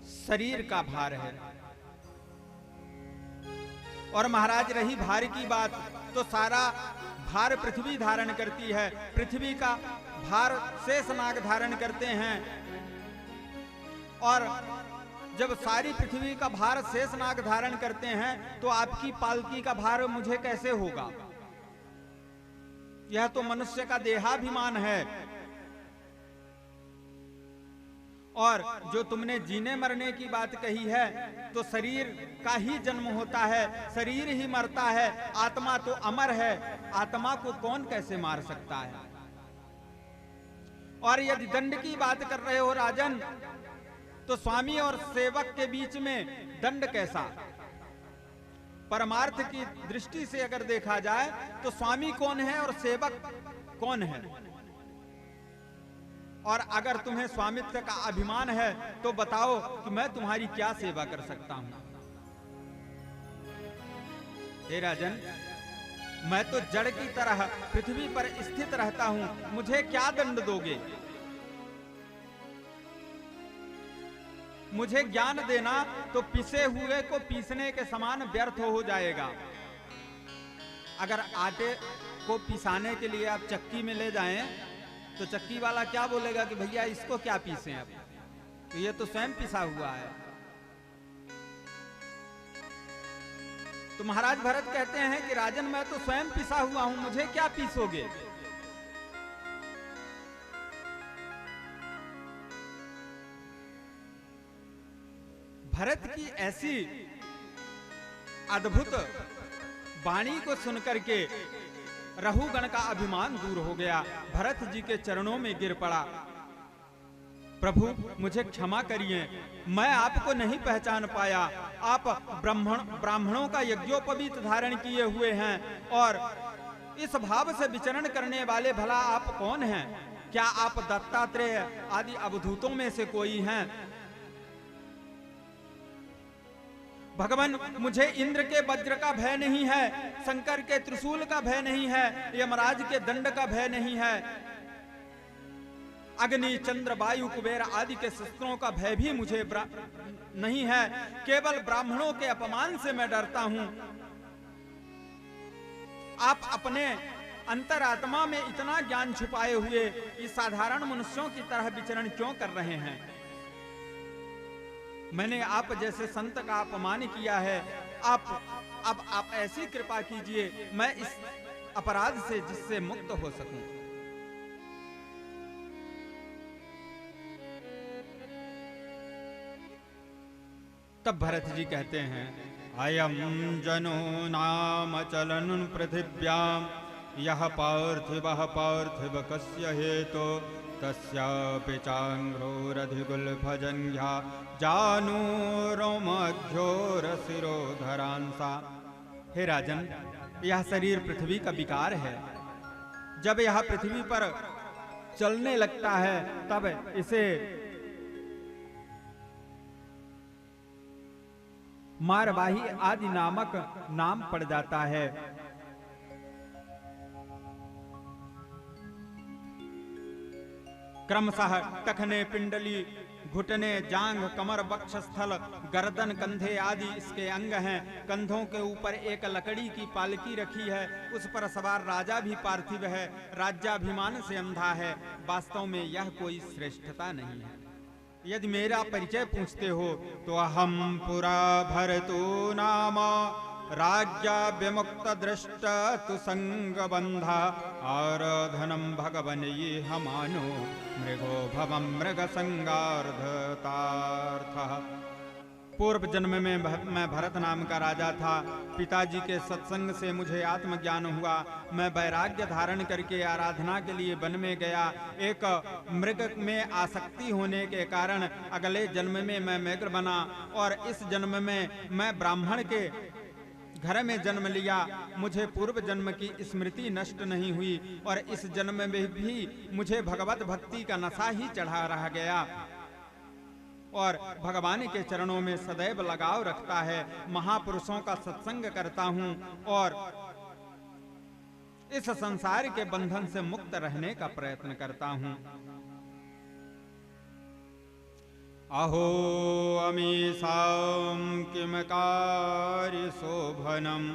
शरीर का भार है। और महाराज रही भार की बात, तो सारा भार पृथ्वी धारण करती है, पृथ्वी का भार शेषनाग धारण करते हैं। और जब सारी पृथ्वी का भार शेषनाग धारण करते हैं तो आपकी पालकी का भार मुझे कैसे होगा? यह तो मनुष्य का देहाभिमान है। और जो तुमने जीने मरने की बात कही है, तो शरीर का ही जन्म होता है, शरीर ही मरता है, आत्मा तो अमर है। आत्मा को कौन कैसे मार सकता है? और यदि दंड की बात कर रहे हो राजन, तो स्वामी और सेवक के बीच में दंड कैसा? परमार्थ की दृष्टि से अगर देखा जाए तो स्वामी कौन है और सेवक कौन है? और अगर तुम्हें स्वामित्व का अभिमान है तो बताओ कि मैं तुम्हारी क्या सेवा कर सकता हूं। हे राजन, मैं तो जड़ की तरह पृथ्वी पर स्थित रहता हूं, मुझे क्या दंड दोगे? मुझे ज्ञान देना तो पिसे हुए को पीसने के समान व्यर्थ हो जाएगा। अगर आटे को पिसाने के लिए आप चक्की में ले जाएं तो चक्की वाला क्या बोलेगा कि भैया इसको क्या पीसें अब, तो ये तो स्वयं पिसा हुआ है। तो महाराज भरत कहते हैं कि राजन, मैं तो स्वयं पिसा हुआ हूं, मुझे क्या पीसोगे? भरत की ऐसी अद्भुत वाणी को सुनकर के रहुगण का अभिमान दूर हो गया, भरत जी के चरणों में गिर पड़ा। प्रभु मुझे क्षमा करिए, मैं आपको नहीं पहचान पाया। आप ब्राह्मणों का यज्ञोपवीत धारण किए हुए हैं और इस भाव से विचरण करने वाले भला आप कौन हैं? क्या आप दत्तात्रेय आदि अवधूतों में से कोई हैं? भगवान, मुझे इंद्र के वज्र का भय नहीं है, शंकर के त्रिशूल का भय नहीं है, यमराज के दंड का भय नहीं है, अग्नि चंद्र वायु कुबेर आदि के शस्त्रों का भय भी मुझे नहीं है। केवल ब्राह्मणों के अपमान से मैं डरता हूं। आप अपने अंतरात्मा में इतना ज्ञान छुपाए हुए इस साधारण मनुष्यों की तरह विचरण क्यों कर रहे हैं? मैंने आप जैसे संत का अपमान किया है, अब आप ऐसी कृपा कीजिए मैं इस अपराध से जिससे मुक्त हो सकूं। तब भरत जी कहते हैं, अयम जनो नाम चलन पृथिव्याम यह पार्थिवः पार्थिव कस्य हेतो तस्यापि चांग्रोरधिगुल्फजन्या जानूरोमध्योरशिरोधरांसा। हे राजन, यह शरीर पृथ्वी का विकार है। जब यह पृथ्वी पर चलने लगता है तब इसे मारवाही आदि नामक नाम पड़ जाता है। क्रमशः टखने, पिंडली, घुटने, जांघ, कमर, वक्षस्थल, गर्दन, कंधे आदि इसके अंग हैं। कंधों के ऊपर एक लकड़ी की पालकी रखी है, उस पर सवार राजा भी पार्थिव है, राज्याभिमान से अंधा है। वास्तव में यह कोई श्रेष्ठता नहीं है। यदि मेरा परिचय पूछते हो तो अहम पुरा भरतो नाम राज्या विमुक्त दृष्ट तु संग बंधा आराधनम भगवन ये हमानो मृगो भवम मृग संगार्धतार्थ। पूर्व जन्म में मैं भरत नाम का राजा था। पिताजी के सत्संग से मुझे आत्मज्ञान हुआ। मैं वैराग्य धारण करके आराधना के लिए वन में गया। एक मृग में आसक्ति होने के कारण अगले जन्म में मैं मृग बना और इस जन्म में मैं ब्राह्मण के घर में जन्म लिया। मुझे पूर्व जन्म की स्मृति नष्ट नहीं हुई और इस जन्म में भी मुझे भगवत भक्ति का नशा ही चढ़ा रह गया और भगवान के चरणों में सदैव लगाव रखता है। महापुरुषों का सत्संग करता हूं और इस संसार के बंधन से मुक्त रहने का प्रयत्न करता हूं। अहो अमीसां किम कार्य शोभनम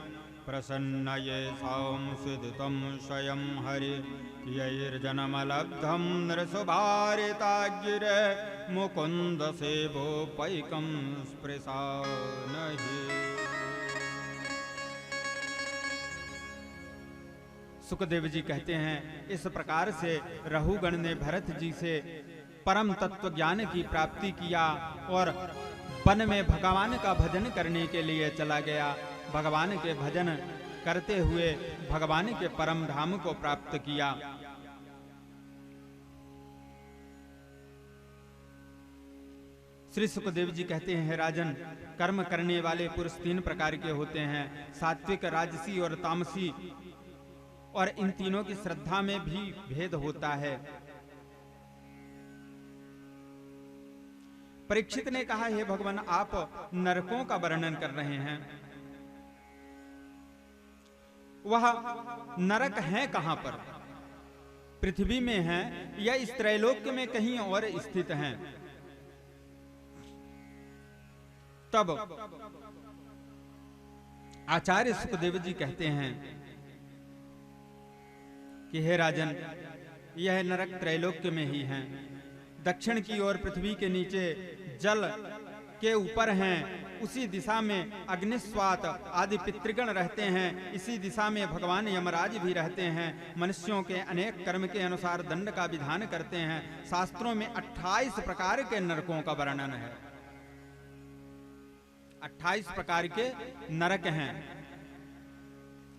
प्रसन्न येषां सिद्धतं स्वयं हरि यैर्जन्मलब्धं नृसुभारितागिर मुकुन्द सेवोपैकं स्पृशानहि। सुखदेव जी कहते हैं, इस प्रकार से रहुगण ने भरत जी से परम तत्व ज्ञान की प्राप्ति किया और वन में भगवान का भजन करने के लिए चला गया। भगवान के भजन करते हुए भगवान के परम धाम को प्राप्त किया। श्री सुखदेव जी कहते हैं, राजन, कर्म करने वाले पुरुष 3 प्रकार के होते हैं, सात्विक, राजसी और तामसी, और इन तीनों की श्रद्धा में भी भेद होता है। परीक्षित ने कहा, हे भगवान, आप नरकों का वर्णन कर रहे हैं, वह नरक हैं कहां पर? पृथ्वी में हैं या इस त्रैलोक्य में कहीं और स्थित हैं? तब आचार्य सुखदेव जी कहते हैं कि हे राजन, यह नरक त्रैलोक्य में ही हैं। दक्षिण की ओर पृथ्वी के नीचे जल के ऊपर हैं, उसी दिशा में अग्निस्वात आदि पितृगण रहते हैं। इसी दिशा में भगवान यमराज भी रहते हैं। मनुष्यों के अनेक कर्म के अनुसार दंड का विधान करते हैं। शास्त्रों में 28 प्रकार के नरकों का वर्णन है। 28 प्रकार के नरक हैं।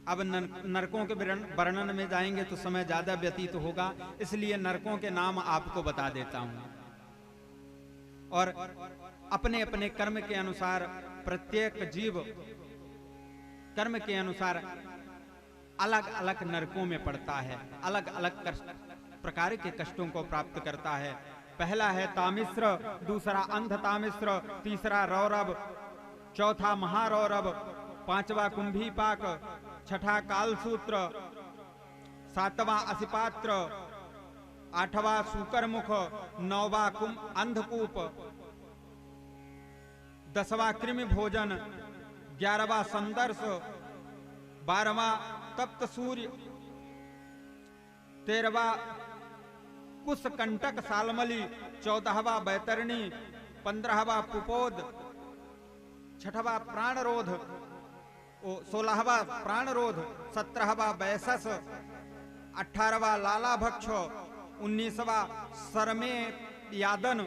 अब नरकों के वर्णन में जाएंगे तो समय ज्यादा व्यतीत होगा, इसलिए नरकों के नाम आपको बता देता हूं। और अपने अपने कर्म के अनुसार प्रत्येक जीव कर्म के अनुसार अलग अलग नरकों में पड़ता है, अलग अलग प्रकार के कष्टों को प्राप्त करता है। पहला है तामिश्र, दूसरा अंध तामिश्र, तीसरा रौरव, चौथा महारौरव, पांचवा कुंभीपाक, छठा कालसूत्र, सातवां असिपात्र, आठवां सूकरमुख, नौवां अंधकूप, 10वां कृमि भोजन, 11वां संदर्श, 12वां तप्त सूर्य, 13वां कुशकंटक सालमली, 14वां बैतरणी, 15वां पुपोद, 6वां प्राणरोध, 16वां प्राणरोध, 17वां बैसस, 18वां लालाभक्ष, 19वां सरमे यादन,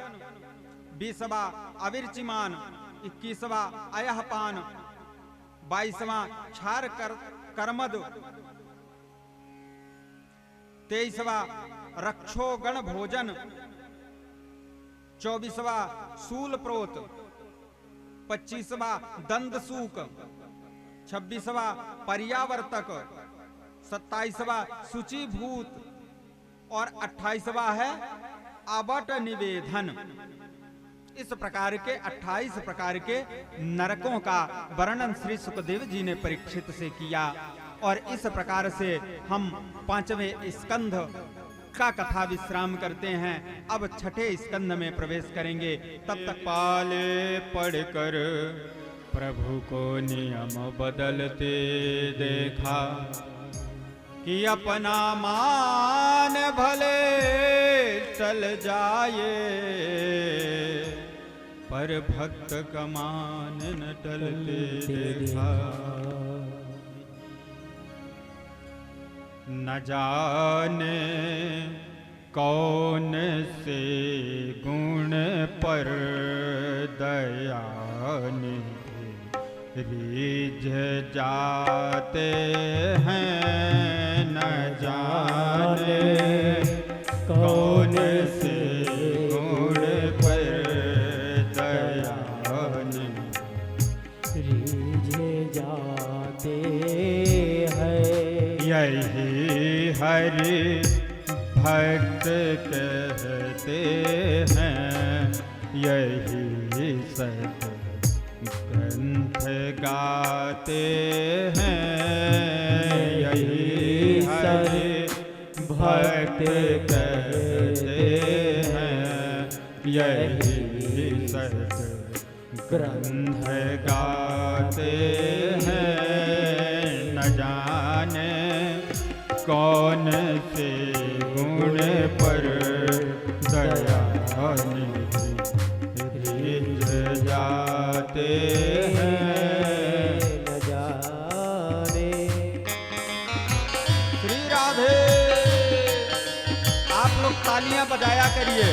20वां अविर्चिमान, 21वां अयहपान, 22वां क्षार कर्मद, 23वां रक्षोगण भोजन, 24वां शूल प्रोत, 25वां दंदसूक, 26वां पर्यावर्तक, 27वां सूचीभूत और 28वां है अबट निवेदन। इस प्रकार के 28 प्रकार के नरकों का वर्णन श्री सुखदेव जी ने परीक्षित से किया। और इस प्रकार से हम 5वें स्कंध का कथा विश्राम करते हैं। अब 6ठे स्कंध में प्रवेश करेंगे। तब तक पाले पढ़कर प्रभु को नियम बदलते देखा कि अपना मान भले चल जाए, पर भक्त का मान न टलते देखा। न जाने कौन से गुण पर दया निधि रीझ जाते हैं न जाने कौन से गुण पर दया निधि रीझे जाते हैं। यही हरि भक्त कहते हैं, यही सत ग्रंथ गाते हैं, यही हरि भक्त कहते हैं, यही सत ग्रंथ गाते हैं। न जाने कौन से गुण पर दया निधि रीझ जाते हैं। न जाने। श्री राधे। आप लोग तालियां बजाया करिए।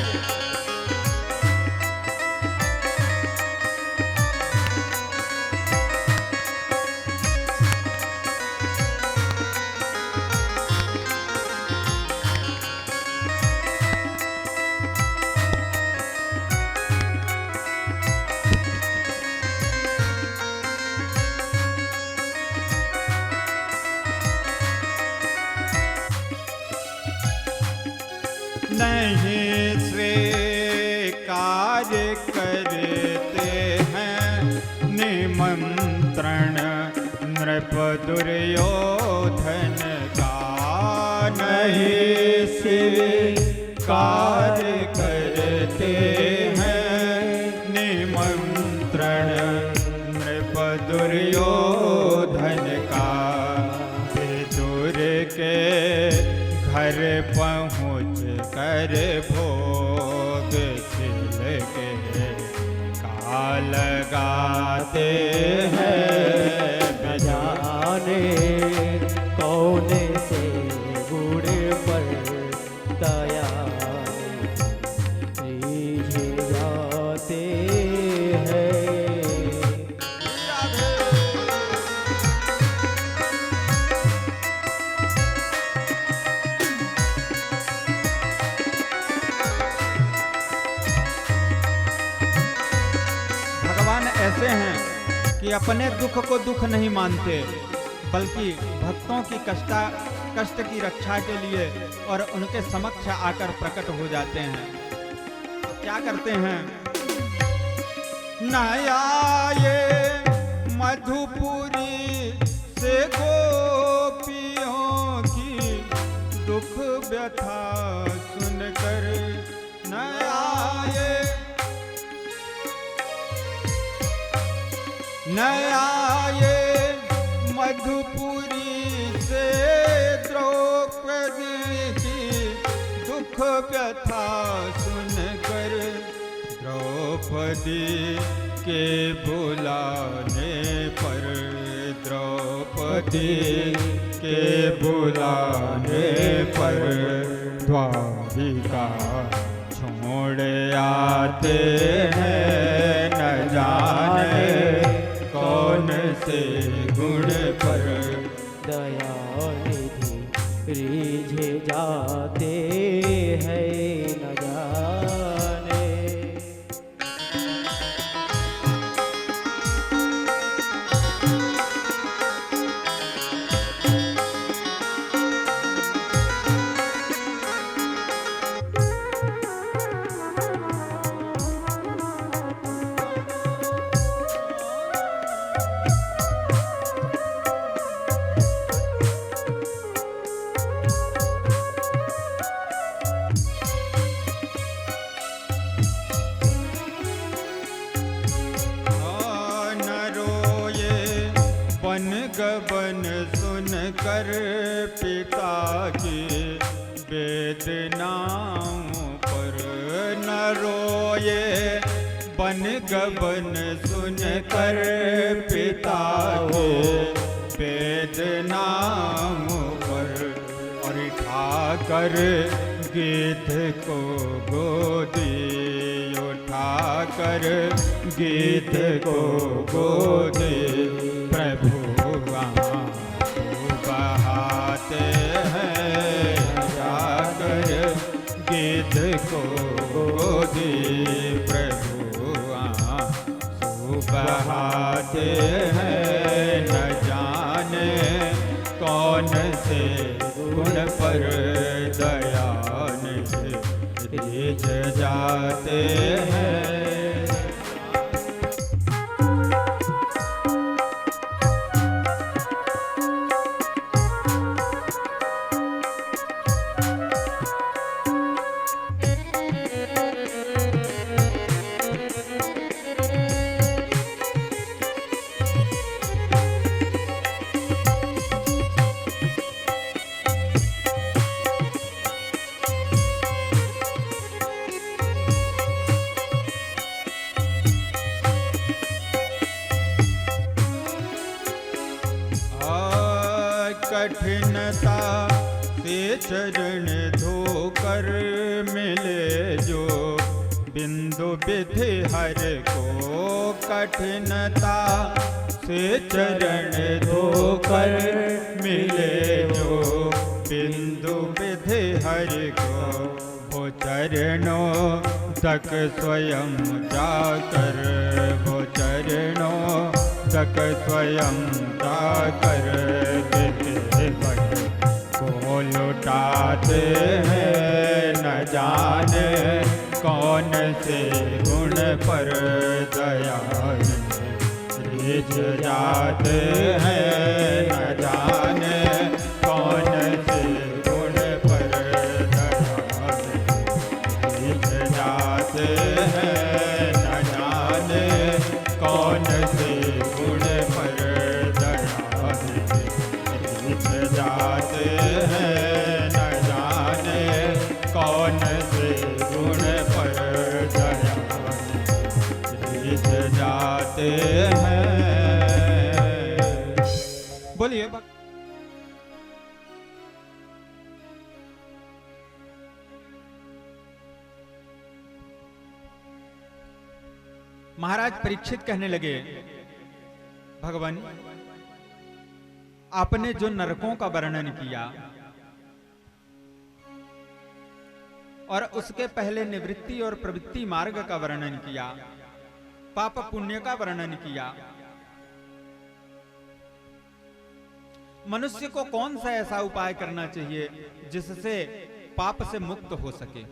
नहीं स्वीकार करते हैं निमंत्रण नृप दुर्योधन का, नहीं स्वीकार करते हैं निमंत्रण नृप दुर्योधन का। विदुर के घर पहुँच कर भोग छिल के का लगाते हैं। न जाने कौन से गुण पर दया रीझे जाते हैं। भगवान ऐसे हैं कि अपने दुख को दुख नहीं मानते, बल्कि भक्तों की कष्ट की रक्षा के लिए और उनके समक्ष आकर प्रकट हो जाते हैं। क्या करते हैं? न आए मधुपुरी से गोपियों की दुख व्यथा सुनकर, न आए न आए मधुपुरी से द्रौपदी की दुख व्यथा सुनकर, द्रौपदी के बुलाने पर, द्रौपदी के बुलाने पर द्वारिका छोड़ आते हैं। न जाने कौन से गुण पर दया निधि रीझे जाते हैं। न जाने। गबन सुन कर पिता की वेदनाओं पर, न रोए बन गबन सुन कर पिता की वेदनाओं पर, और उठाकर गिद्ध को गोदी उठा जाकर गीत को गोदे प्रभु वहाँ बहाते हैं, जाकर गीत को गोदे प्रभु वहाँ बहाते हैं। न जाने कौन से गुण पर दया रीझ जाते हैं। कठिनता से चरण धोकर मिले जो बिंदु विधि हर को, कठिनता से चरण धोकर मिले जो बिंदु विधि हर को, वो चरणों तक स्वयं जाकर, वो चरणों तक स्वयं जाकर को लुटाते हैं। न जाने कौन से गुण पर दया रीझ जाते हैं। न जाने कौन से गुण पर दया रीझ जाते हैं। न जाने कौन से गुण पर दया रीझ जाते हैं। न जाने कौन से गुण पर दया रीझ जाते हैं। बोलिए। महाराज परीक्षित कहने लगे, भगवान आपने जो नरकों का वर्णन किया और उसके पहले निवृत्ति और प्रवृत्ति मार्ग का वर्णन किया, पाप पुण्य का वर्णन किया, मनुष्य को कौन सा ऐसा उपाय करना चाहिए जिससे पाप से मुक्त हो सके।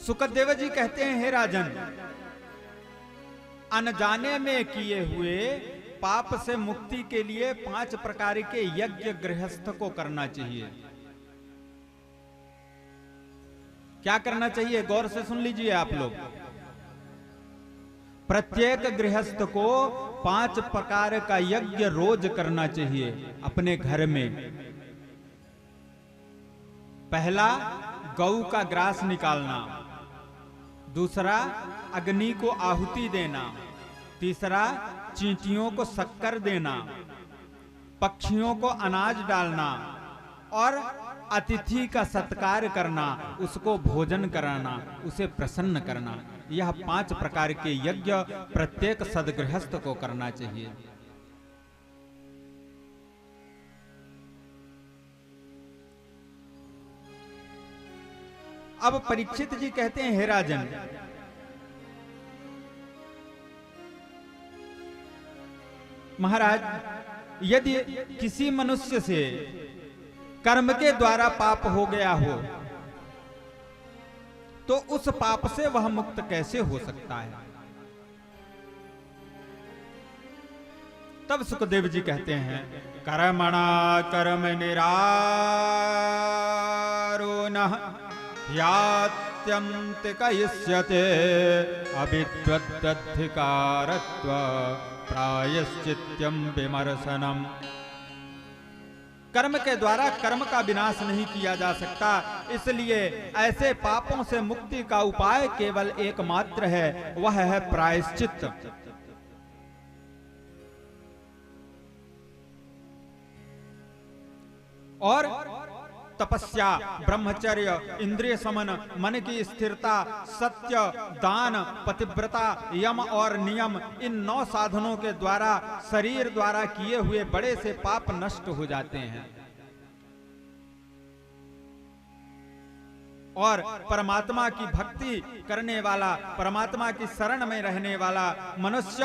सुखदेव जी कहते हैं, हे राजन, अनजाने में किए हुए पाप से मुक्ति के लिए 5 प्रकार के यज्ञ गृहस्थ को करना चाहिए। क्या करना चाहिए? गौर से सुन लीजिए आप लोग। प्रत्येक गृहस्थ को 5 प्रकार का यज्ञ रोज करना चाहिए अपने घर में। पहला, गौ का ग्रास निकालना। दूसरा, अग्नि को आहुति देना। तीसरा, चींटियों को शक्कर देना। पक्षियों को अनाज डालना और अतिथि का सत्कार करना, उसको भोजन कराना, उसे प्रसन्न करना। यह 5 प्रकार के यज्ञ प्रत्येक सदगृहस्थ को करना चाहिए। अब परीक्षित जी कहते हैं, हे राजन, महाराज, यदि किसी मनुष्य से कर्म के द्वारा पाप हो गया हो तो उस पाप से वह मुक्त कैसे हो सकता है? तब सुखदेव जी कहते हैं, कर्मणा कर्म निरारोणः यात्यन्तिकयिष्यते अविद्वदधिकारत्व प्रायश्चित्यं विमर्शनम्। कर्म के द्वारा कर्म का विनाश नहीं किया जा सकता, इसलिए ऐसे पापों से मुक्ति का उपाय केवल एकमात्र है, वह है प्रायश्चित। और तपस्या, ब्रह्मचर्य, इंद्रिय समन, मन की स्थिरता, सत्य, दान, पतिव्रता, यम और नियम, इन 9 साधनों के द्वारा शरीर द्वारा किए हुए बड़े से पाप नष्ट हो जाते हैं और परमात्मा की भक्ति करने वाला, परमात्मा की शरण में रहने वाला मनुष्य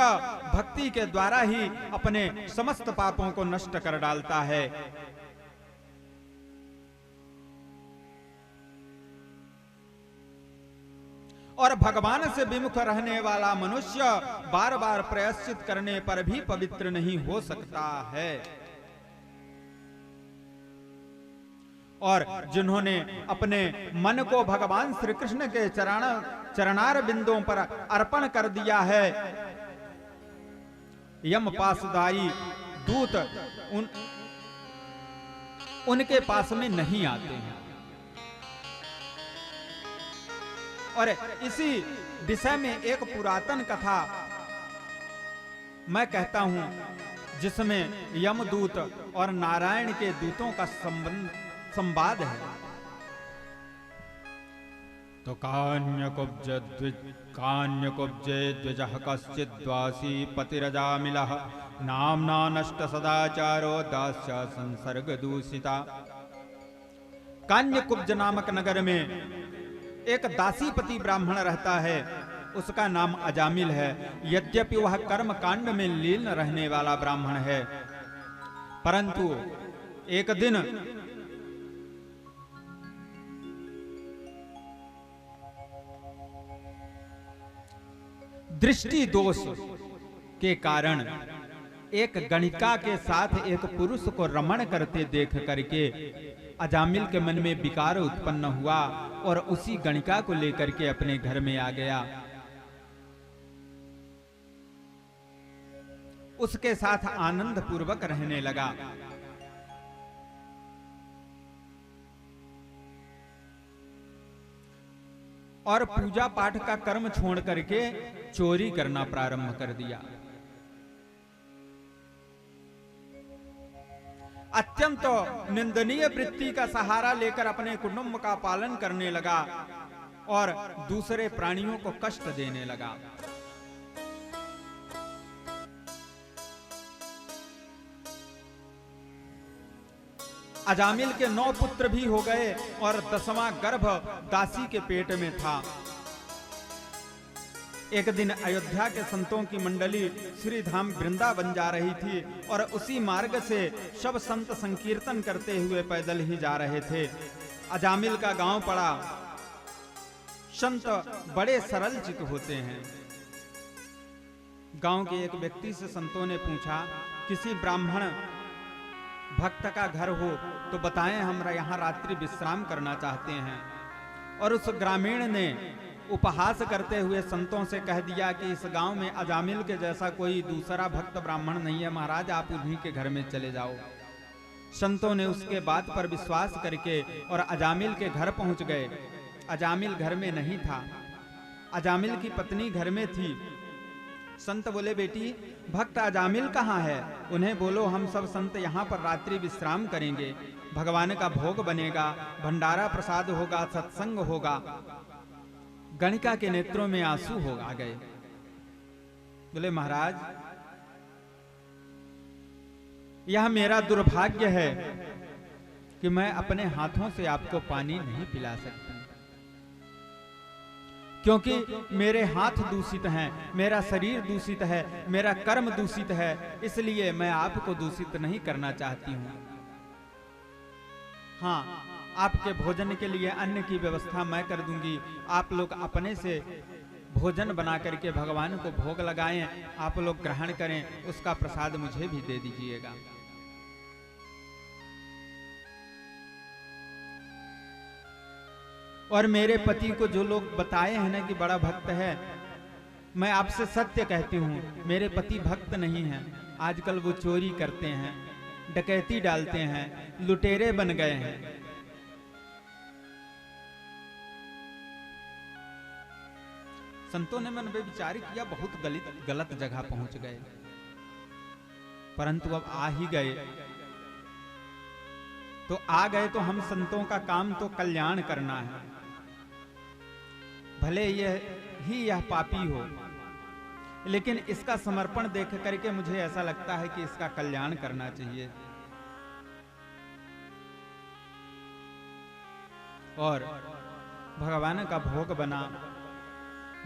भक्ति के द्वारा ही अपने समस्त पापों को नष्ट कर डालता है। और भगवान से विमुख रहने वाला मनुष्य बार बार प्रायश्चित करने पर भी पवित्र नहीं हो सकता है। और जिन्होंने अपने मन को भगवान श्री कृष्ण के चरणार बिंदों पर अर्पण कर दिया है, यम पाशुदायी दूत उनके पास में नहीं आते हैं। और इसी विषय में एक पुरातन कथा मैं कहता हूं, जिसमें यमदूत और नारायण के दूतों का संवाद है। तो कान्यकुब्जे द्विजः कश्चिद्वासी पतिरजामिलः नाम्ना नष्ट सदाचारो दास्य संसर्ग दूषिता। कान्यकुब्ज नामक नगर में एक दासीपति ब्राह्मण रहता है, उसका नाम अजामिल है। यद्यपि वह कर्म कांड में लीन रहने वाला ब्राह्मण है, परंतु एक दिन दृष्टि दोष के कारण एक गणिका के साथ एक पुरुष को रमण करते देख करके अजामिल के मन में विकार उत्पन्न हुआ और उसी गणिका को लेकर के अपने घर में आ गया। उसके साथ आनंद पूर्वक रहने लगा। और पूजा पाठ का कर्म छोड़ करके चोरी करना प्रारंभ कर दिया। अत्यंत निंदनीय वृत्ति का सहारा लेकर अपने कुटुंब का पालन करने लगा और दूसरे प्राणियों को कष्ट देने लगा। अजामिल के 9 पुत्र भी हो गए और 10वां गर्भ दासी के पेट में था। एक दिन अयोध्या के संतों की मंडली श्री धाम वृंदावन जा रही थी और उसी मार्ग से सब संत संकीर्तन करते हुए पैदल ही जा रहे थे। अजामिल का गांव पड़ा। संत बड़े सरल चित होते हैं। गांव के एक व्यक्ति से संतों ने पूछा, किसी ब्राह्मण भक्त का घर हो तो बताएं, हमरा यहाँ रात्रि विश्राम करना चाहते हैं। और उस ग्रामीण ने उपहास करते हुए संतों से कह दिया कि इस गांव में अजामिल के जैसा कोई दूसरा भक्त ब्राह्मण नहीं है महाराज, आप उन्हीं के घर में चले जाओ। संतों ने उसके बात पर विश्वास करके और अजामिल के घर पहुंच गए। अजामिल घर में नहीं था, अजामिल की पत्नी घर में थी। संत बोले, बेटी भक्त अजामिल कहाँ है? उन्हें बोलो हम सब संत यहाँ पर रात्रि विश्राम करेंगे, भगवान का भोग बनेगा, भंडारा प्रसाद होगा, सत्संग होगा। गणिका के नेत्रों में आंसू हो आ गए। बोले, महाराज यह मेरा दुर्भाग्य है कि मैं अपने हाथों से आपको पानी नहीं पिला सकती, क्योंकि मेरे हाथ दूषित हैं, मेरा शरीर दूषित है, मेरा कर्म दूषित है, इसलिए मैं आपको दूषित नहीं करना चाहती हूं। हाँ, आपके भोजन के लिए अन्न की व्यवस्था मैं कर दूंगी। आप लोग अपने से भोजन बना करके भगवान को भोग लगाएं, आप लोग ग्रहण करें, उसका प्रसाद मुझे भी दे दीजिएगा। और मेरे पति को जो लोग बताए हैं ना कि बड़ा भक्त है, मैं आपसे सत्य कहती हूँ, मेरे पति भक्त नहीं हैं। आजकल वो चोरी करते हैं, डकैती डालते हैं, लुटेरे बन गए हैं। संतों ने मन में विचार किया, बहुत गलत जगह पहुंच गए, परंतु अब आ ही गए तो आ गए तो हम संतों का काम तो कल्याण करना है, भले यह पापी हो, लेकिन इसका समर्पण देख करके मुझे ऐसा लगता है कि इसका कल्याण करना चाहिए। और भगवान का भोग बना,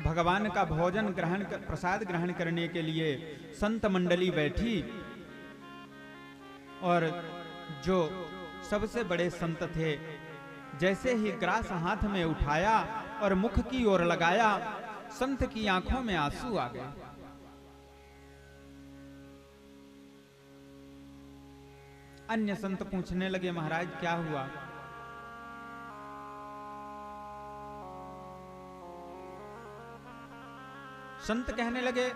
भगवान का भोजन प्रसाद ग्रहण करने के लिए संत मंडली बैठी, और जो सबसे बड़े संत थे, जैसे ही ग्रास हाथ में उठाया और मुख की ओर लगाया, संत की आंखों में आंसू आ गए। अन्य संत पूछने लगे, महाराज क्या हुआ? संत कहने लगे,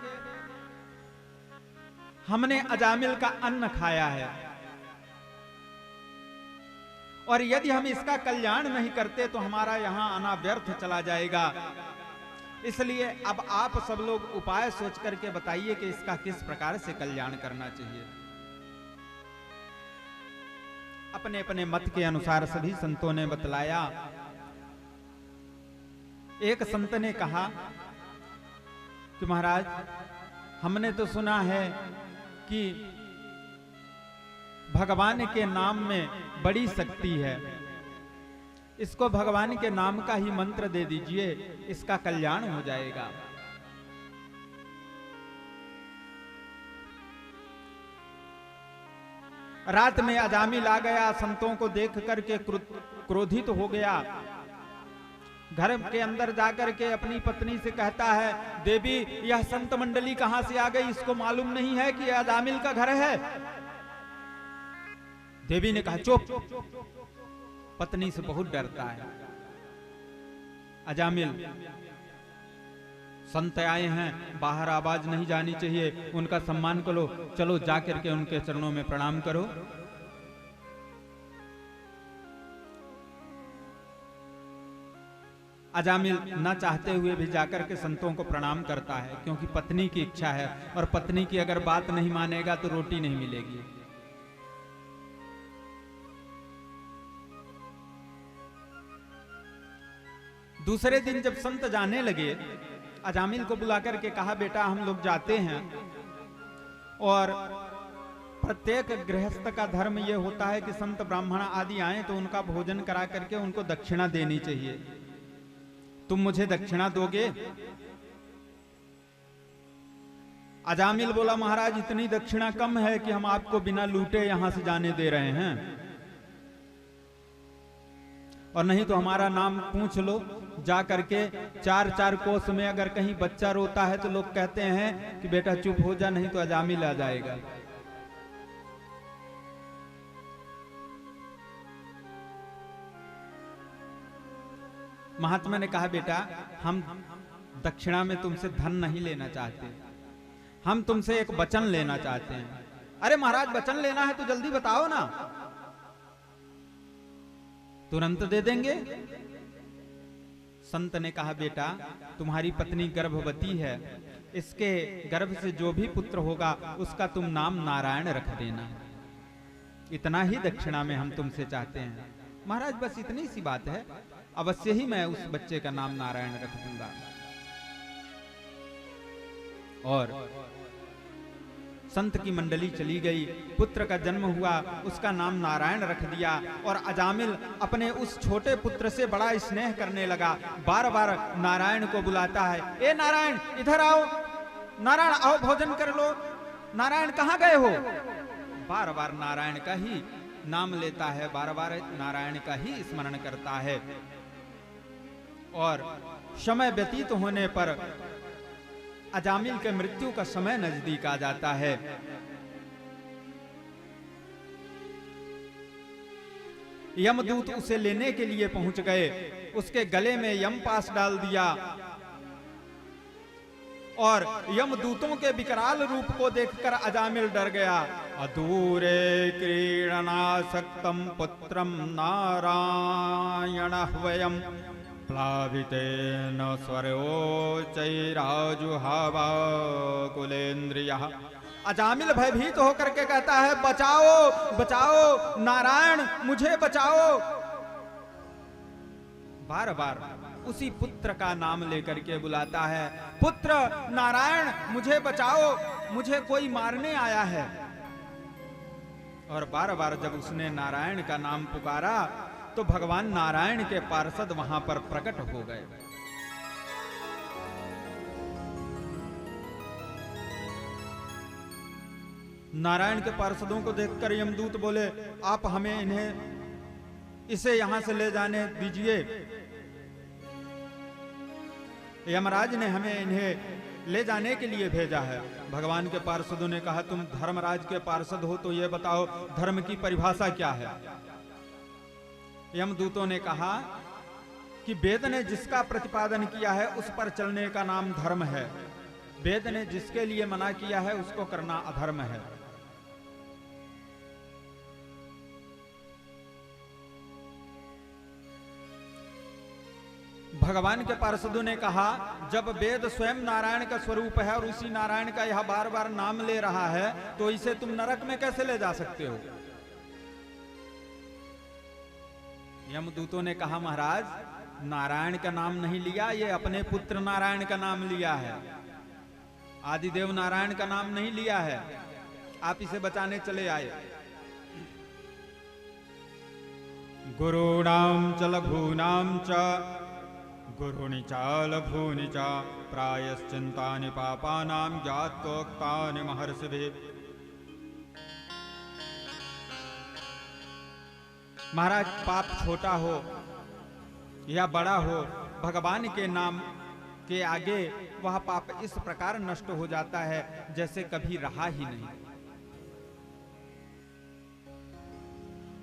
हमने अजामिल का अन्न खाया है, और यदि हम इसका कल्याण नहीं करते तो हमारा यहां आना व्यर्थ चला जाएगा। इसलिए अब आप सब लोग उपाय सोच करके बताइए कि इसका किस प्रकार से कल्याण करना चाहिए। अपने अपने मत के अनुसार सभी संतों ने बतलाया। एक संत ने कहा कि महाराज, हमने तो सुना है कि भगवान के नाम में बड़ी शक्ति है, इसको भगवान के नाम का ही मंत्र दे दीजिए, इसका कल्याण हो जाएगा। रात में अजामिल आ गया, संतों को देख करके क्रोधित हो गया। घर के अंदर जाकर के अपनी पत्नी से कहता है, देवी यह संत मंडली कहां से आ गई, इसको मालूम नहीं है कि अजामिल का घर है? देवी ने कहा चुप, पत्नी से बहुत डरता है। अजामिल, संत आए हैं, बाहर आवाज नहीं जानी चाहिए, उनका सम्मान करो, चलो जाकर के उनके चरणों में प्रणाम करो। अजामिल न चाहते हुए भी जाकर के संतों को प्रणाम करता है, क्योंकि पत्नी की इच्छा है, और पत्नी की अगर बात नहीं मानेगा तो रोटी नहीं मिलेगी। दूसरे दिन जब संत जाने लगे, अजामिल को बुलाकर के कहा, बेटा हम लोग जाते हैं, और प्रत्येक गृहस्थ का धर्म यह होता है कि संत ब्राह्मण आदि आए तो उनका भोजन करा करके उनको दक्षिणा देनी चाहिए। तुम मुझे दक्षिणा दोगे? अजामिल बोला, महाराज इतनी दक्षिणा कम है कि हम आपको बिना लूटे यहां से जाने दे रहे हैं, और नहीं तो हमारा नाम पूछ लो जा करके। 4-4 कोस में अगर कहीं बच्चा रोता है तो लोग कहते हैं कि बेटा चुप हो जा, नहीं तो अजामिल आ जाएगा। महात्मा ने कहा, बेटा हम दक्षिणा में तुमसे धन नहीं लेना चाहते, हम तुमसे एक वचन लेना चाहते हैं। अरे महाराज वचन लेना है तो जल्दी बताओ ना, तुरंत दे देंगे। संत ने कहा, बेटा तुम्हारी पत्नी गर्भवती है, इसके गर्भ से जो भी पुत्र होगा उसका तुम नाम नारायण रख देना, इतना ही दक्षिणा में हम तुमसे चाहते हैं। महाराज बस इतनी सी बात है, अवश्य ही मैं उस बच्चे का नाम नारायण रख दूंगा। और संत की मंडली चली गई, पुत्र का जन्म हुआ, उसका नाम नारायण रख दिया। और अजामिल अपने उस छोटे पुत्र से बड़ा स्नेह करने लगा, बार बार नारायण को बुलाता है, ए नारायण इधर आओ, नारायण आओ भोजन कर लो, नारायण कहाँ गए हो? बार बार नारायण का ही नाम लेता है, बार बार नारायण का ही स्मरण करता है। और समय व्यतीत होने पर अजामिल के मृत्यु का समय नजदीक आ जाता है। यमदूत उसे लेने के लिए पहुंच गए, उसके गले में यमपास डाल दिया, और यमदूतों के विकराल रूप को देखकर अजामिल डर गया। अदूरे क्रीडनासक्तं पुत्रं नारायण वयम् प्लावितेन स्वरोच्चैराजुहावा कुलेन्द्रियः अजामिल भयभीत होकर के कहता है, बचाओ बचाओ नारायण, मुझे बचाओ। बार बार उसी पुत्र का नाम लेकर के बुलाता है, पुत्र नारायण मुझे बचाओ, मुझे कोई मारने आया है। और बार बार जब उसने नारायण का नाम पुकारा तो भगवान नारायण के पार्षद वहां पर प्रकट हो गए। नारायण के पार्षदों को देखकर यमदूत बोले, आप हमें इसे यहां से ले जाने दीजिए। यमराज ने हमें इन्हें ले जाने के लिए भेजा है। भगवान के पार्षदों ने कहा, तुम धर्मराज के पार्षद हो तो ये बताओ धर्म की परिभाषा क्या है। यमदूतों ने कहा कि वेद ने जिसका प्रतिपादन किया है उस पर चलने का नाम धर्म है, वेद ने जिसके लिए मना किया है उसको करना अधर्म है। भगवान के पार्षदों ने कहा, जब वेद स्वयं नारायण का स्वरूप है और उसी नारायण का यह बार बार नाम ले रहा है तो इसे तुम नरक में कैसे ले जा सकते हो। यमदूतों ने कहा, महाराज नारायण का नाम नहीं लिया, ये अपने पुत्र नारायण का नाम लिया है, आदिदेव नारायण का नाम नहीं लिया है, आप इसे बचाने चले आए। गुरूणाम च लघूनाम च गुरुनि च लघूनि च प्रायश्चिन्तानि पापानां ज्ञात्वोक्तानि महर्षिभिः। महाराज पाप छोटा हो या बड़ा हो, भगवान के नाम के आगे वह पाप इस प्रकार नष्ट हो जाता है जैसे कभी रहा ही नहीं।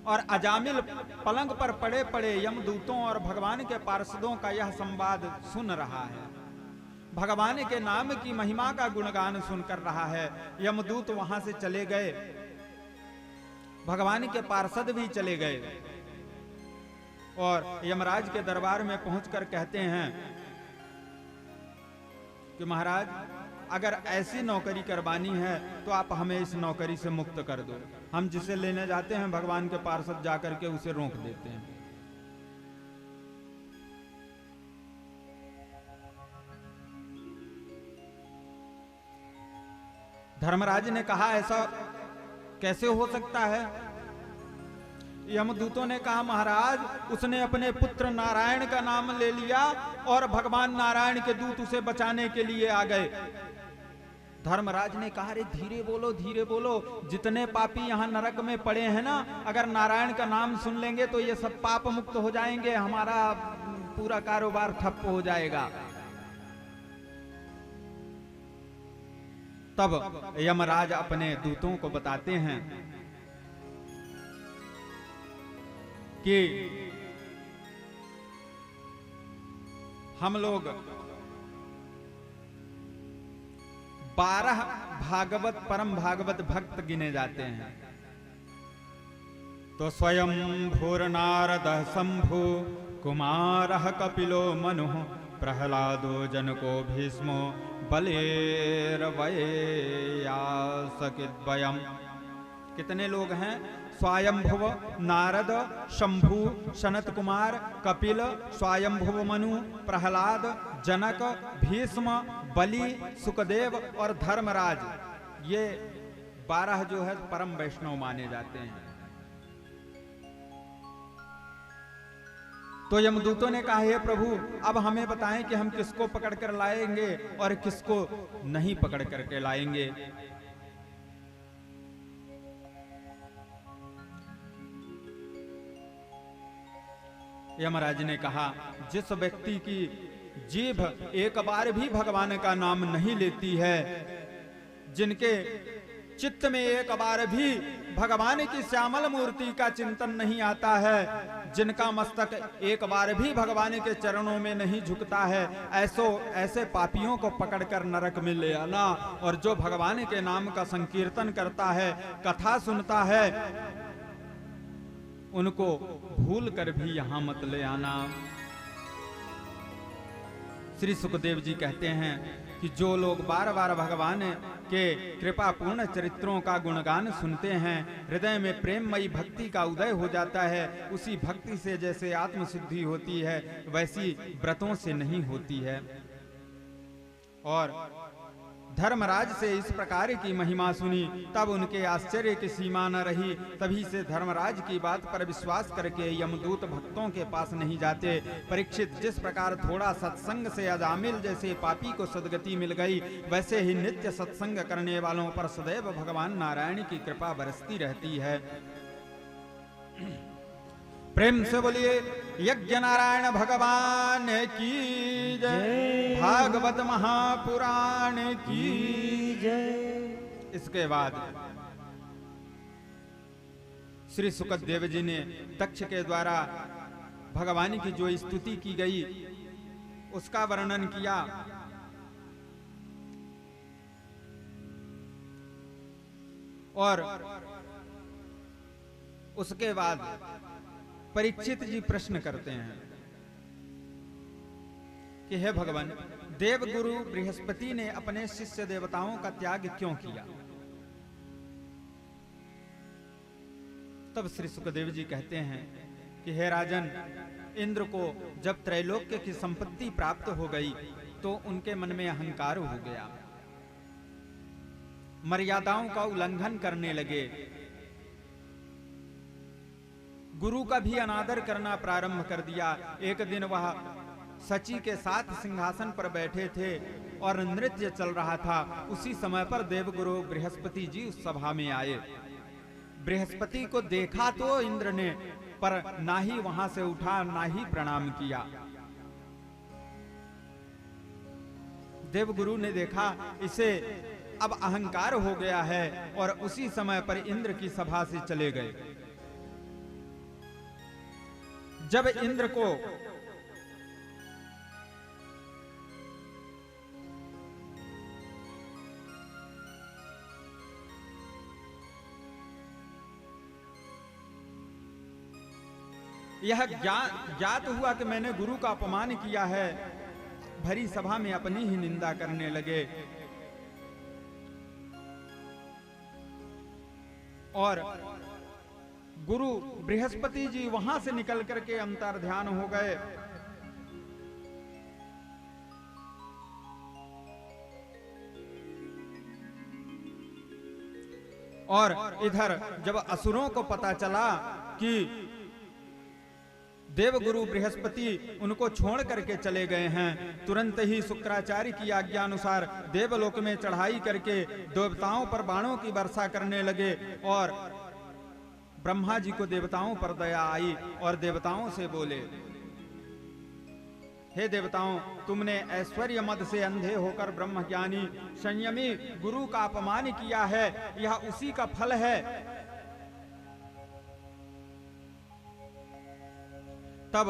और अजामिल पलंग पर पड़े पड़े यमदूतों और भगवान के पार्षदों का यह संवाद सुन रहा है, भगवान के नाम की महिमा का गुणगान सुनकर रहा है। यमदूत वहां से चले गए, भगवान के पार्षद भी चले गए और यमराज के दरबार में पहुंचकर कहते हैं कि महाराज अगर ऐसी नौकरी करवानी है तो आप हमें इस नौकरी से मुक्त कर दो। हम जिसे लेने जाते हैं भगवान के पार्षद जाकर के उसे रोक देते हैं। धर्मराज ने कहा, ऐसा कैसे हो सकता है। यमदूतों ने कहा, महाराज उसने अपने पुत्र नारायण का नाम ले लिया और भगवान नारायण के दूत उसे बचाने के लिए आ गए। धर्मराज ने कहा, अरे धीरे बोलो धीरे बोलो, जितने पापी यहाँ नरक में पड़े हैं ना, अगर नारायण का नाम सुन लेंगे तो ये सब पाप मुक्त हो जाएंगे, हमारा पूरा कारोबार ठप्प हो जाएगा। तब यमराज अपने दूतों को बताते हैं कि हम लोग 12 भागवत परम भागवत भक्त गिने जाते हैं। तो स्वयं भूर नारद शंभु कुमारः कपिलो मनुः प्रहलादो जनको भीष्मो बलेरवयासकिद्वयम्। कितने लोग हैं? स्वयंभुव नारद शंभु सनत कुमार कपिल स्वयंभुव मनु प्रहलाद जनक भीष्म बलि सुखदेव और धर्मराज, ये 12 जो है परम वैष्णव माने जाते हैं। तो यमदूतों ने कहा, हे प्रभु अब हमें बताएं कि हम किसको पकड़ कर लाएंगे और किसको नहीं पकड़ करके लाएंगे। यमराज ने कहा, जिस व्यक्ति की जीभ एक बार भी भगवान का नाम नहीं लेती है, जिनके चित्त में एक बार भी भगवान की श्यामल मूर्ति का चिंतन नहीं आता है, जिनका मस्तक एक बार भी भगवान के चरणों में नहीं झुकता है, ऐसे पापियों को पकड़कर नरक में ले आना। और जो भगवान के नाम का संकीर्तन करता है, कथा सुनता है, उनको भूल कर भी यहां मत ले आना। श्री सुखदेव जी कहते हैं कि जो लोग बार बार भगवान के कृपा पूर्ण चरित्रों का गुणगान सुनते हैं, हृदय में प्रेममयी भक्ति का उदय हो जाता है। उसी भक्ति से जैसे आत्मशुद्धि होती है, वैसी व्रतों से नहीं होती है। और धर्मराज से इस प्रकार की महिमा सुनी, तब उनके आश्चर्य की सीमा न रही। तभी से धर्मराज की बात पर विश्वास करके यमदूत भक्तों के पास नहीं जाते। परीक्षित, जिस प्रकार थोड़ा सत्संग से अजामिल जैसे पापी को सद्गति मिल गई, वैसे ही नित्य सत्संग करने वालों पर सदैव भगवान नारायण की कृपा बरसती रहती है। प्रेम से बोलिए यज्ञ नारायण भगवान की जय, भागवत महापुराण की जय। इसके बाद श्री सुखदेव जी ने तक्ष के द्वारा भगवान की जो स्तुति की गई उसका वर्णन किया। और उसके बाद परीक्षित जी प्रश्न करते हैं कि हे भगवान, देवगुरु बृहस्पति ने अपने शिष्य देवताओं का त्याग क्यों किया? तब श्री सुखदेव जी कहते हैं कि हे राजन, इंद्र को जब त्रैलोक्य की संपत्ति प्राप्त हो गई तो उनके मन में अहंकार हो गया, मर्यादाओं का उल्लंघन करने लगे, गुरु का भी अनादर करना प्रारंभ कर दिया। एक दिन वह सची के साथ सिंहासन पर बैठे थे और नृत्य चल रहा था। उसी समय पर देवगुरु बृहस्पति जी उस सभा में आए। बृहस्पति को देखा तो इंद्र ने, पर ना ही वहां से उठा ना ही प्रणाम किया। देवगुरु ने देखा इसे अब अहंकार हो गया है और उसी समय पर इंद्र की सभा से चले गए। जब इंद्र को यह ज्ञात हुआ कि मैंने गुरु का अपमान किया है, भरी सभा में अपनी ही निंदा करने लगे और गुरु बृहस्पति जी वहां से निकल करके अंतर्ध्यान हो गए। और इधर जब असुरों को पता चला कि देवगुरु बृहस्पति उनको छोड़ करके चले गए हैं, तुरंत ही शुक्राचार्य की आज्ञा अनुसार देवलोक में चढ़ाई करके देवताओं पर बाणों की वर्षा करने लगे। और ब्रह्मा जी को देवताओं पर दया आई और देवताओं से बोले, हे देवताओं, तुमने ऐश्वर्य मद से अंधे होकर ब्रह्मज्ञानी संयमी गुरु का अपमान किया है, यह उसी का फल है। तब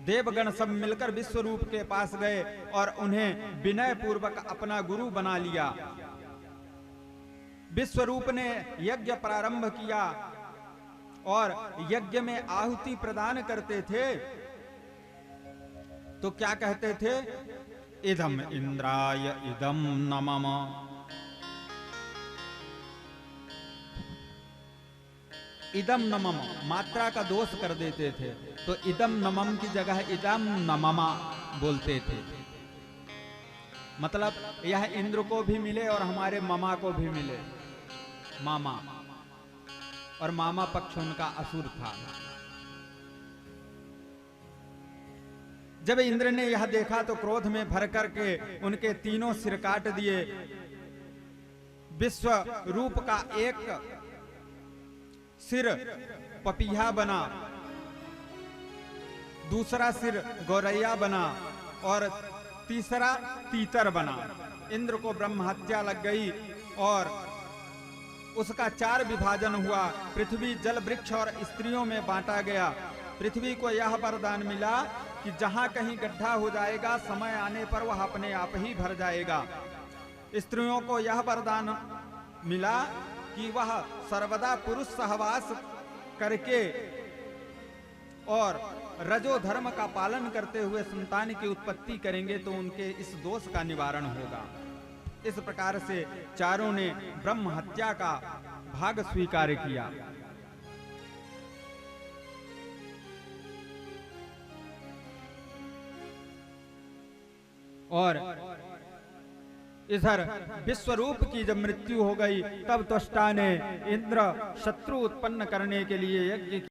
देवगण सब मिलकर विश्वरूप के पास गए और उन्हें विनय पूर्वक अपना गुरु बना लिया। विश्वरूप ने यज्ञ प्रारंभ किया और यज्ञ में आहुति प्रदान करते थे तो क्या कहते थे? इदम इंद्राय इदम नमः। इदम नमम मात्रा का दोष कर देते थे, तो इदम नमम की जगह इदम नममा बोलते थे। मतलब यह इंद्र को भी मिले और हमारे मामा को भी मिले। मामा, और मामा पक्ष उनका असुर था। जब इंद्र ने यह देखा तो क्रोध में भर करके उनके तीनों सिर काट दिए। विश्व रूप का एक सिर पपीहा बना, दूसरा सिर गौरैया बना और तीसरा तीतर बना। इंद्र को ब्रह्म हत्या लग गई और उसका 4 विभाजन हुआ। पृथ्वी जल वृक्ष और स्त्रियों में बांटा गया। पृथ्वी को यह वरदान मिला कि जहां कहीं गड्ढा हो जाएगा, समय आने पर वह अपने आप ही भर जाएगा। स्त्रियों को यह वरदान मिला कि वह सर्वदा पुरुष सहवास करके और रजो धर्म का पालन करते हुए संतान की उत्पत्ति करेंगे तो उनके इस दोष का निवारण होगा। इस प्रकार से चारों ने ब्रह्म हत्या का भाग स्वीकार किया। और इधर विश्वरूप की जब मृत्यु हो गई, तब त्वष्टा ने इंद्र शत्रु उत्पन्न करने के लिए यज्ञ